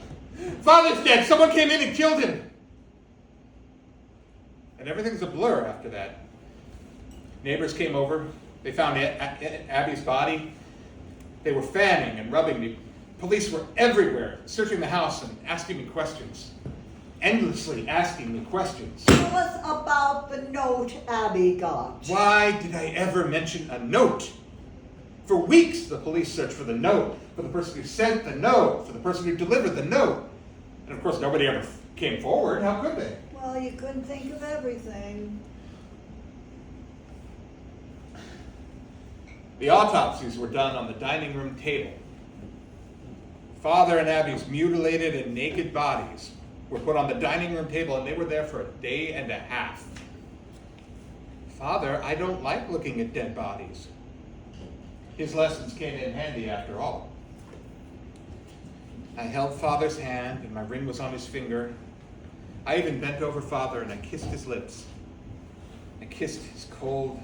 Father's dead! Someone came in and killed him! And everything's a blur after that. Neighbors came over. They found Abby's body. They were fanning and rubbing me. Police were everywhere, searching the house and asking me questions. Endlessly asking me questions. Tell us about the note Abby got. Why did I ever mention a note? For weeks, the police searched for the note, for the person who sent the note, for the person who delivered the note. And of course, nobody ever came forward. How could they? Well, you couldn't think of everything. The autopsies were done on the dining room table. Father and Abby's mutilated and naked bodies were put on the dining room table, and they were there for a day and a half. Father, I don't like looking at dead bodies. His lessons came in handy after all. I held Father's hand, and my ring was on his finger. I even bent over Father, and I kissed his lips. I kissed his cold,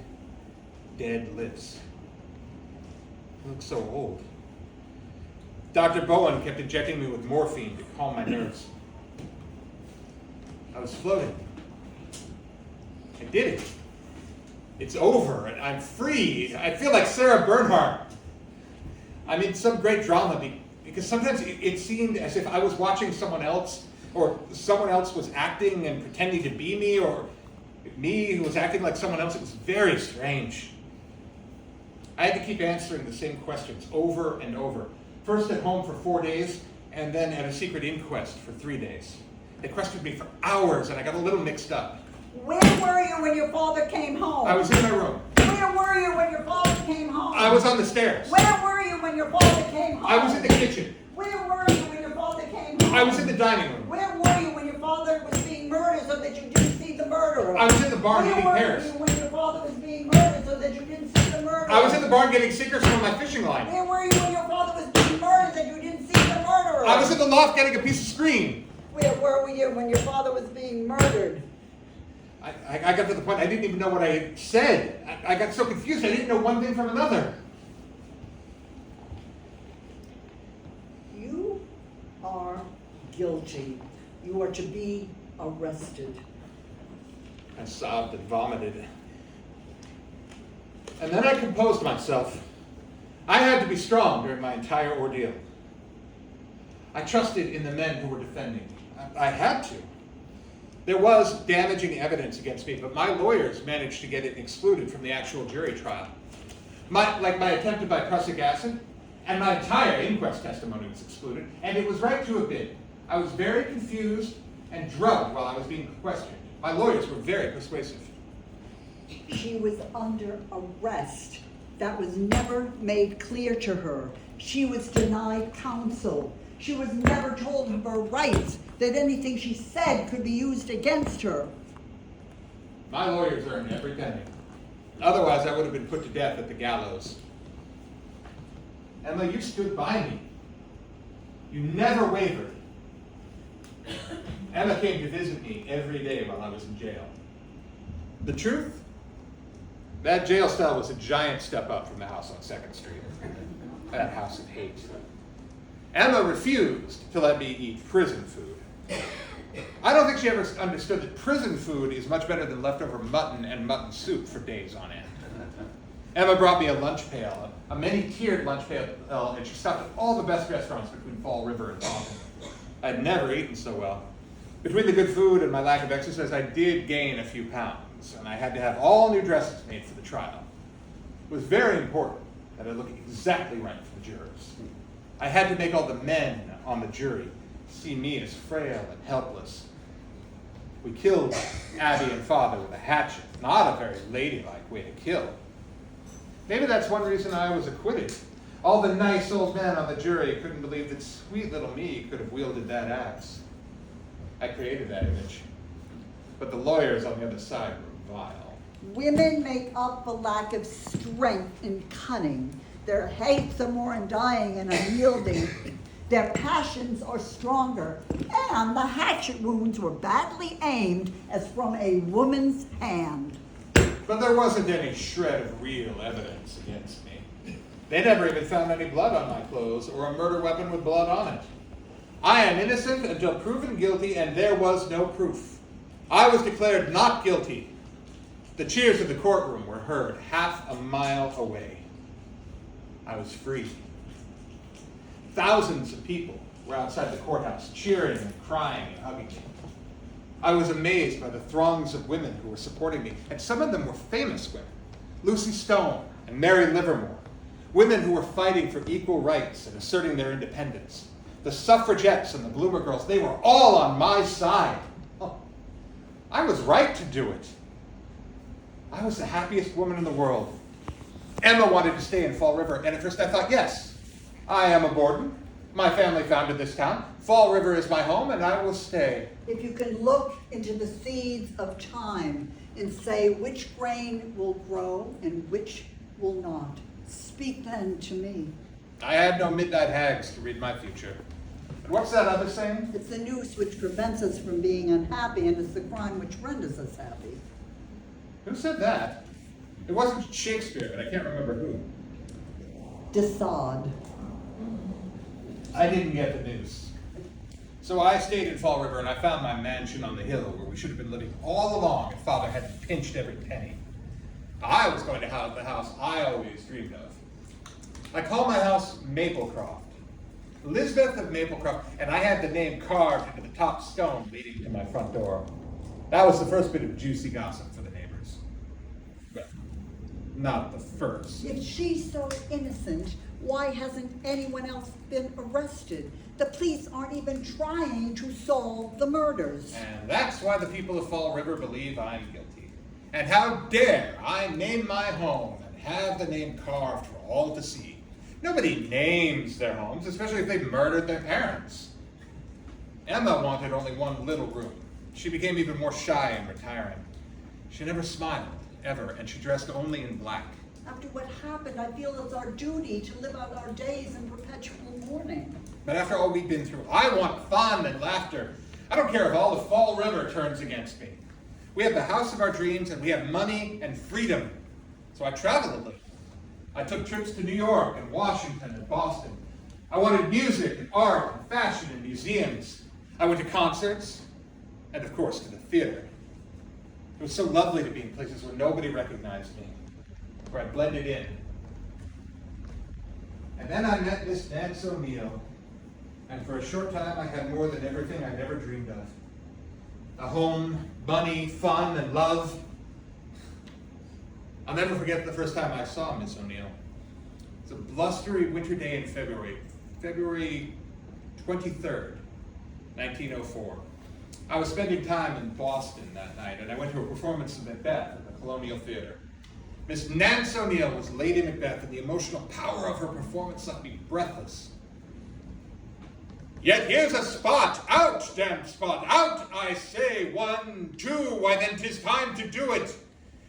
dead lips. He looked so old. Dr. Bowen kept injecting me with morphine to calm my nerves. I was floating. I did it. It's over, and I'm free. I feel like Sarah Bernhardt. I'm in some great drama, because sometimes it seemed as if I was watching someone else, or someone else was acting and pretending to be me, or me who was acting like someone else. It was very strange. I had to keep answering the same questions over and over. First at home for 4 days, and then at a secret inquest for 3 days. They questioned me for hours, and I got a little mixed up. Where were you when your father came home? I was in my room. Where were you when your father came home? I was on the stairs. Where were you when your father came home? I was in the kitchen. Where were you when your father came home? I was in the dining room. Where were you when your father was being murdered so that you didn't see the murderer? I was in the barn eating pears. Where were you when your father was being murdered so that you didn't see the murderer? I was in the barn getting sinkers from my fishing line. Where were you when your father was being murdered that you didn't see the murderer? I was in the loft getting a piece of screen. Where were you when your father was being murdered? I got to the point I didn't even know what I had said. I got so confused I didn't know one thing from another. You are guilty. You are to be arrested. I sobbed and vomited. And then I composed myself. I had to be strong during my entire ordeal. I trusted in the men who were defending me. I had to. There was damaging evidence against me, but my lawyers managed to get it excluded from the actual jury trial. My attempted by prussic acid, and my entire inquest testimony was excluded, and it was right to have been. I was very confused and drugged while I was being questioned. My lawyers were very persuasive. She was under arrest. That was never made clear to her. She was denied counsel. She was never told of her rights, that anything she said could be used against her. My lawyers earned every penny. Otherwise, I would have been put to death at the gallows. Emma, you stood by me. You never wavered. Emma came to visit me every day while I was in jail. The truth? That jail cell was a giant step up from the house on 2nd Street. That house of hate. Emma refused to let me eat prison food. I don't think she ever understood that prison food is much better than leftover mutton and mutton soup for days on end. Emma brought me a lunch pail, a many-tiered lunch pail, and she stopped at all the best restaurants between Fall River and Taunton. I'd never eaten so well. Between the good food and my lack of exercise, I did gain a few pounds, and I had to have all new dresses made for the trial. It was very important that I look exactly right for the jurors. I had to make all the men on the jury see me as frail and helpless. We killed Abby and Father with a hatchet, not a very ladylike way to kill. Maybe that's one reason I was acquitted. All the nice old men on the jury couldn't believe that sweet little me could have wielded that axe. I created that image. But the lawyers on the other side were vile. Women make up for lack of strength and cunning. Their hates are more undying and unyielding. Their passions are stronger. And the hatchet wounds were badly aimed as from a woman's hand. But there wasn't any shred of real evidence against me. They never even found any blood on my clothes or a murder weapon with blood on it. I am innocent until proven guilty, and there was no proof. I was declared not guilty. The cheers of the courtroom were heard half a mile away. I was free. Thousands of people were outside the courthouse, cheering and crying and hugging me. I was amazed by the throngs of women who were supporting me, and some of them were famous women. Lucy Stone and Mary Livermore, women who were fighting for equal rights and asserting their independence. The suffragettes and the Bloomer girls, they were all on my side. Oh, I was right to do it. I was the happiest woman in the world. Emma wanted to stay in Fall River, and at first I thought, yes, I am a Borden. My family founded this town. Fall River is my home, and I will stay. If you can look into the seeds of time and say which grain will grow and which will not, speak then to me. I had no midnight hags to read my future. And what's that other saying? It's the noose which prevents us from being unhappy, and it's the crime which renders us happy. Who said that? It wasn't Shakespeare, but I can't remember who. De Sade. I didn't get the news. So I stayed in Fall River, and I found my mansion on the hill where we should have been living all along if Father hadn't pinched every penny. I was going to have the house I always dreamed of. I call my house Maplecroft. Elizabeth of Maplecroft, and I had the name carved into the top stone leading to my front door. That was the first bit of juicy gossip for the neighbors. But not the first. If she's so innocent, why hasn't anyone else been arrested? The police aren't even trying to solve the murders. And that's why the people of Fall River believe I'm guilty. And how dare I name my home and have the name carved for all to see. Nobody names their homes, especially if they've murdered their parents. Emma wanted only one little room. She became even more shy and retiring. She never smiled, ever, and she dressed only in black. After what happened, I feel it's our duty to live out our days in perpetual mourning. But after all we've been through, I want fun and laughter. I don't care if all the Fall River turns against me. We have the house of our dreams, and we have money and freedom. So I traveled a little. I took trips to New York and Washington and Boston. I wanted music and art and fashion and museums. I went to concerts and, of course, to the theater. It was so lovely to be in places where nobody recognized me, where I blended in. And then I met Miss Nance O'Neill, and for a short time I had more than everything I'd ever dreamed of. A home, money, fun, and love. I'll never forget the first time I saw Miss O'Neill. It's a blustery winter day in February 23rd, 1904. I was spending time in Boston that night, and I went to a performance of Macbeth at the Colonial Theater. Miss Nance O'Neill was Lady Macbeth, and the emotional power of her performance left me breathless. Yet here's a spot, out, damned spot, out, I say, 1, 2, why then 'tis time to do it.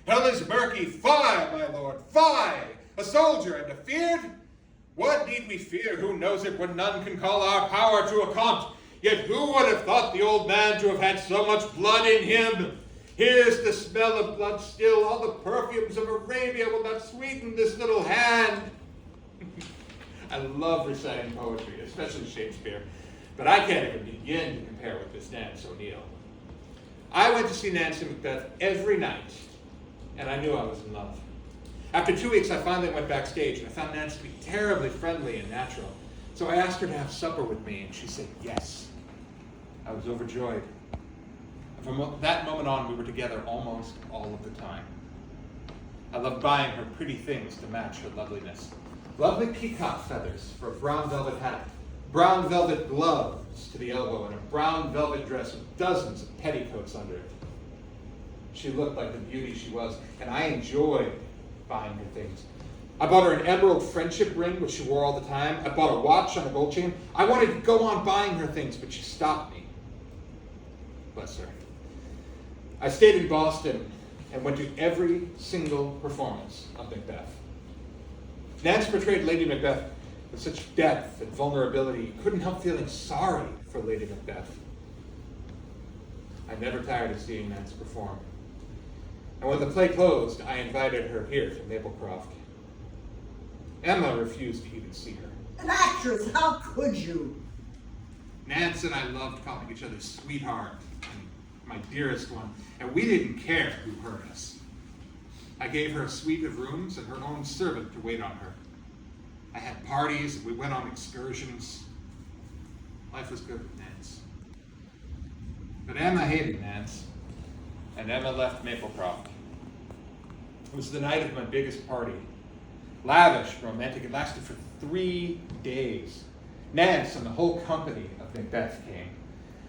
Hell is murky, fie, my lord, fie, a soldier and afeard? What need we fear, who knows it, when none can call our power to account? Yet who would have thought the old man to have had so much blood in him? Here's the smell of blood still, all the perfumes of Arabia will not sweeten this little hand. I love reciting poetry, especially Shakespeare, but I can't even begin to compare with this Nance O'Neill. I went to see Nancy Macbeth every night, and I knew I was in love. After 2 weeks, I finally went backstage, and I found Nance to be terribly friendly and natural. So I asked her to have supper with me, and she said yes. I was overjoyed. And from that moment on, we were together almost all of the time. I loved buying her pretty things to match her loveliness. Lovely peacock feathers for a brown velvet hat, brown velvet gloves to the elbow, and a brown velvet dress with dozens of petticoats under it. She looked like the beauty she was, and I enjoyed buying her things. I bought her an emerald friendship ring, which she wore all the time. I bought a watch on a gold chain. I wanted to go on buying her things, but she stopped me. Bless her. I stayed in Boston and went to every single performance of Macbeth. Nance portrayed Lady Macbeth with such depth and vulnerability, you couldn't help feeling sorry for Lady Macbeth. I never tired of seeing Nance perform. And when the play closed, I invited her here to Maplecroft. Emma refused to even see her. An actress, how could you? Nance and I loved calling each other sweetheart and my dearest one, and we didn't care who hurt us. I gave her a suite of rooms and her own servant to wait on her. I had parties and we went on excursions. Life was good with Nance. But Emma hated Nance, and Emma left Maplecroft. It was the night of my biggest party. Lavish, romantic, it lasted for 3 days. Nance and the whole company of Macbeth came.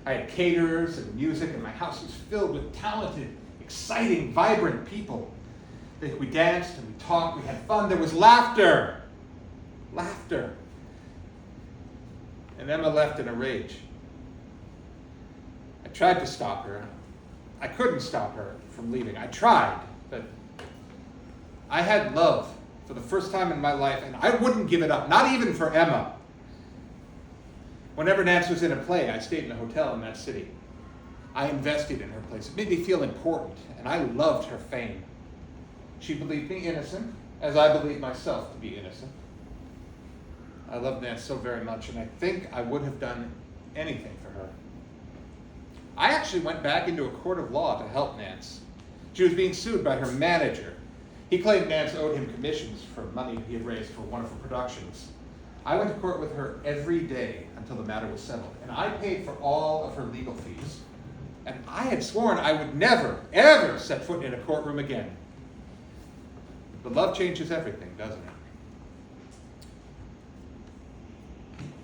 I had caterers and music, and my house was filled with talented, exciting, vibrant people. We danced and we talked, we had fun, there was laughter. Laughter. And Emma left in a rage. I tried to stop her. I couldn't stop her from leaving. I tried, but I had love for the first time in my life, and I wouldn't give it up, not even for Emma. Whenever Nance was in a play, I stayed in a hotel in that city. I invested in her place. It made me feel important, and I loved her fame. She believed me innocent, as I believed myself to be innocent. I loved Nance so very much, and I think I would have done anything for her. I actually went back into a court of law to help Nance. She was being sued by her manager. He claimed Nance owed him commissions for money he had raised for one of her productions. I went to court with her every day until the matter was settled, and I paid for all of her legal fees. And I had sworn I would never, ever set foot in a courtroom again. But love changes everything, doesn't it?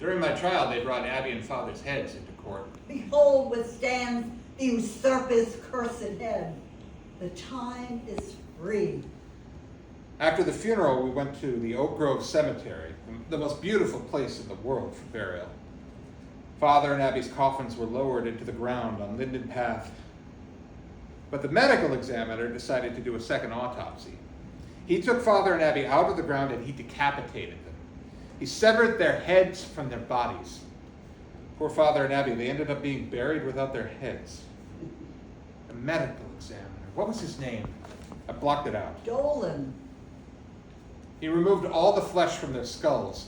During my trial, they brought Abby and Father's heads into court. Behold withstands the usurper's cursed head. The time is free. After the funeral, we went to the Oak Grove Cemetery, the most beautiful place in the world for burial. Father and Abby's coffins were lowered into the ground on Linden Path. But the medical examiner decided to do a second autopsy. He took Father and Abby out of the ground and he decapitated them. He severed their heads from their bodies. Poor Father and Abby, they ended up being buried without their heads. The medical examiner, what was his name? I blocked it out. Dolan. He removed all the flesh from their skulls,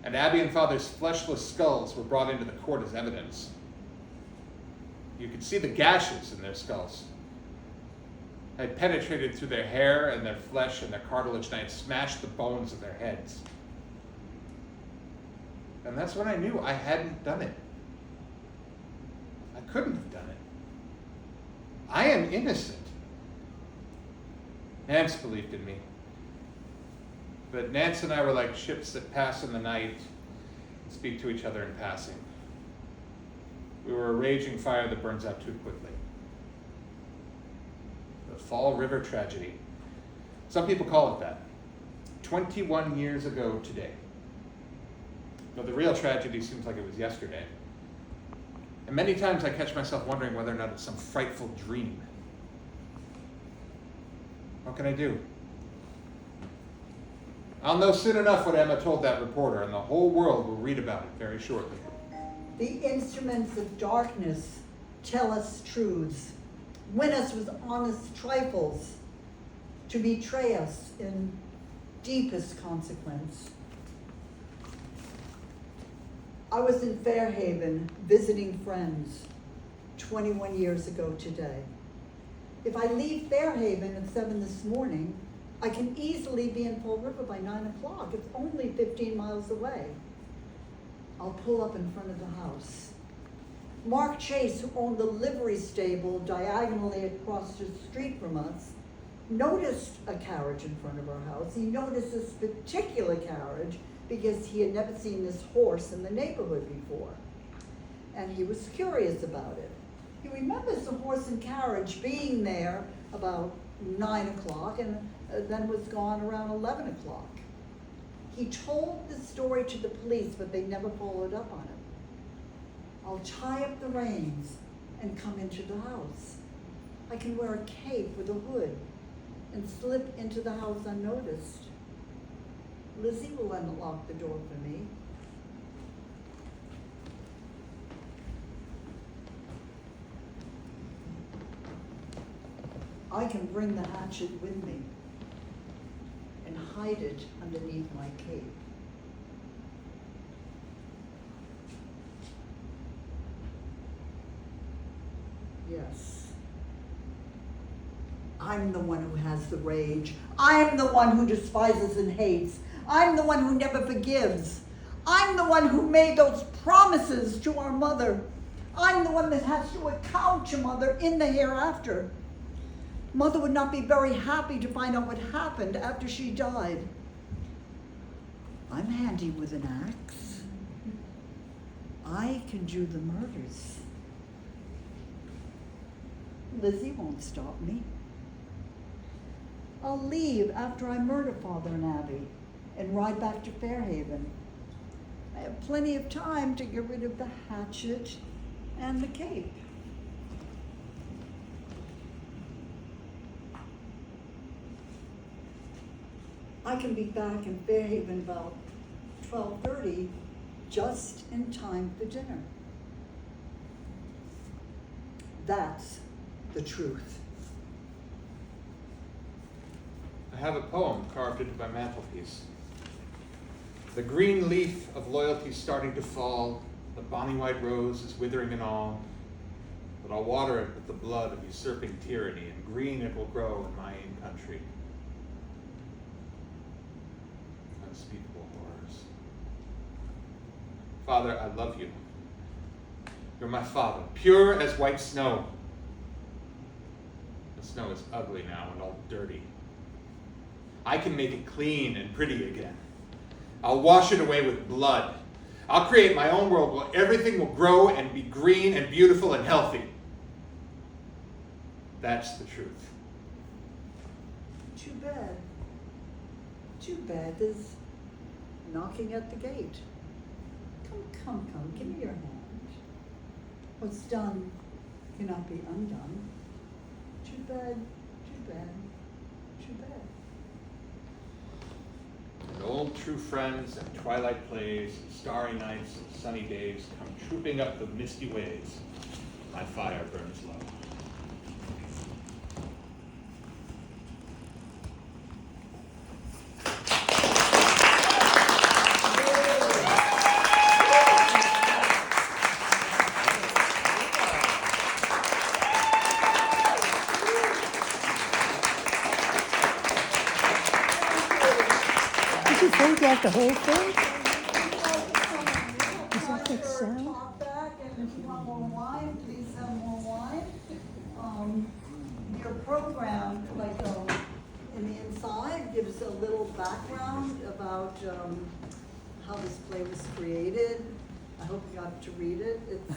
and Abby and Father's fleshless skulls were brought into the court as evidence. You could see the gashes in their skulls. I had penetrated through their hair and their flesh and their cartilage, and I had smashed the bones of their heads. And that's when I knew I hadn't done it. I couldn't have done it. I am innocent. Nance believed in me. But Nance and I were like ships that pass in the night and speak to each other in passing. We were a raging fire that burns out too quickly. The Fall River tragedy. Some people call it that. 21 years ago today. But the real tragedy seems like it was yesterday. And many times I catch myself wondering whether or not it's some frightful dream. What can I do? I'll know soon enough what Emma told that reporter, and the whole world will read about it very shortly. The instruments of darkness tell us truths, win us with honest trifles, to betray us in deepest consequence. I was in Fairhaven visiting friends 21 years ago today. If I leave Fairhaven at 7 this morning, I can easily be in Fall River by 9 o'clock. It's only 15 miles away. I'll pull up in front of the house. Mark Chase, who owned the livery stable diagonally across the street from us, noticed a carriage in front of our house. He noticed this particular carriage because he had never seen this horse in the neighborhood before. And he was curious about it. He remembers the horse and carriage being there about 9 o'clock and then was gone around 11 o'clock. He told the story to the police, but they never followed up on it. I'll tie up the reins and come into the house. I can wear a cape with a hood and slip into the house unnoticed. Lizzie will unlock the door for me. I can bring the hatchet with me and hide it underneath my cape. Yes. I'm the one who has the rage. I'm the one who despises and hates. I'm the one who never forgives. I'm the one who made those promises to our mother. I'm the one that has to account to Mother in the hereafter. Mother would not be very happy to find out what happened after she died. I'm handy with an axe. I can do the murders. Lizzie won't stop me. I'll leave after I murder Father and Abby and ride back to Fairhaven. I have plenty of time to get rid of the hatchet and the cape. I can be back in Fairhaven about 12:30, just in time for dinner. That's the truth. I have a poem carved into my mantelpiece. The green leaf of loyalty starting to fall, the bonny white rose is withering and all, but I'll water it with the blood of usurping tyranny, and green it will grow in my own country. Unspeakable horrors. Father, I love you. You're my father, pure as white snow. The snow is ugly now and all dirty. I can make it clean and pretty again. I'll wash it away with blood. I'll create my own world where everything will grow and be green and beautiful and healthy. That's the truth. Too bad. Too bad. There's knocking at the gate. Come, give me your hand. What's done cannot be undone. Too bad, too bad, too bad. And old true friends and twilight plays, and starry nights and sunny days come trooping up the misty ways. My fire burns low. Did you think out the whole thing? Does that make sound? Talk back, and if you want more wine, please have more wine. Your program, like in the inside, gives a little background about how this play was created. I hope you got to read it. It's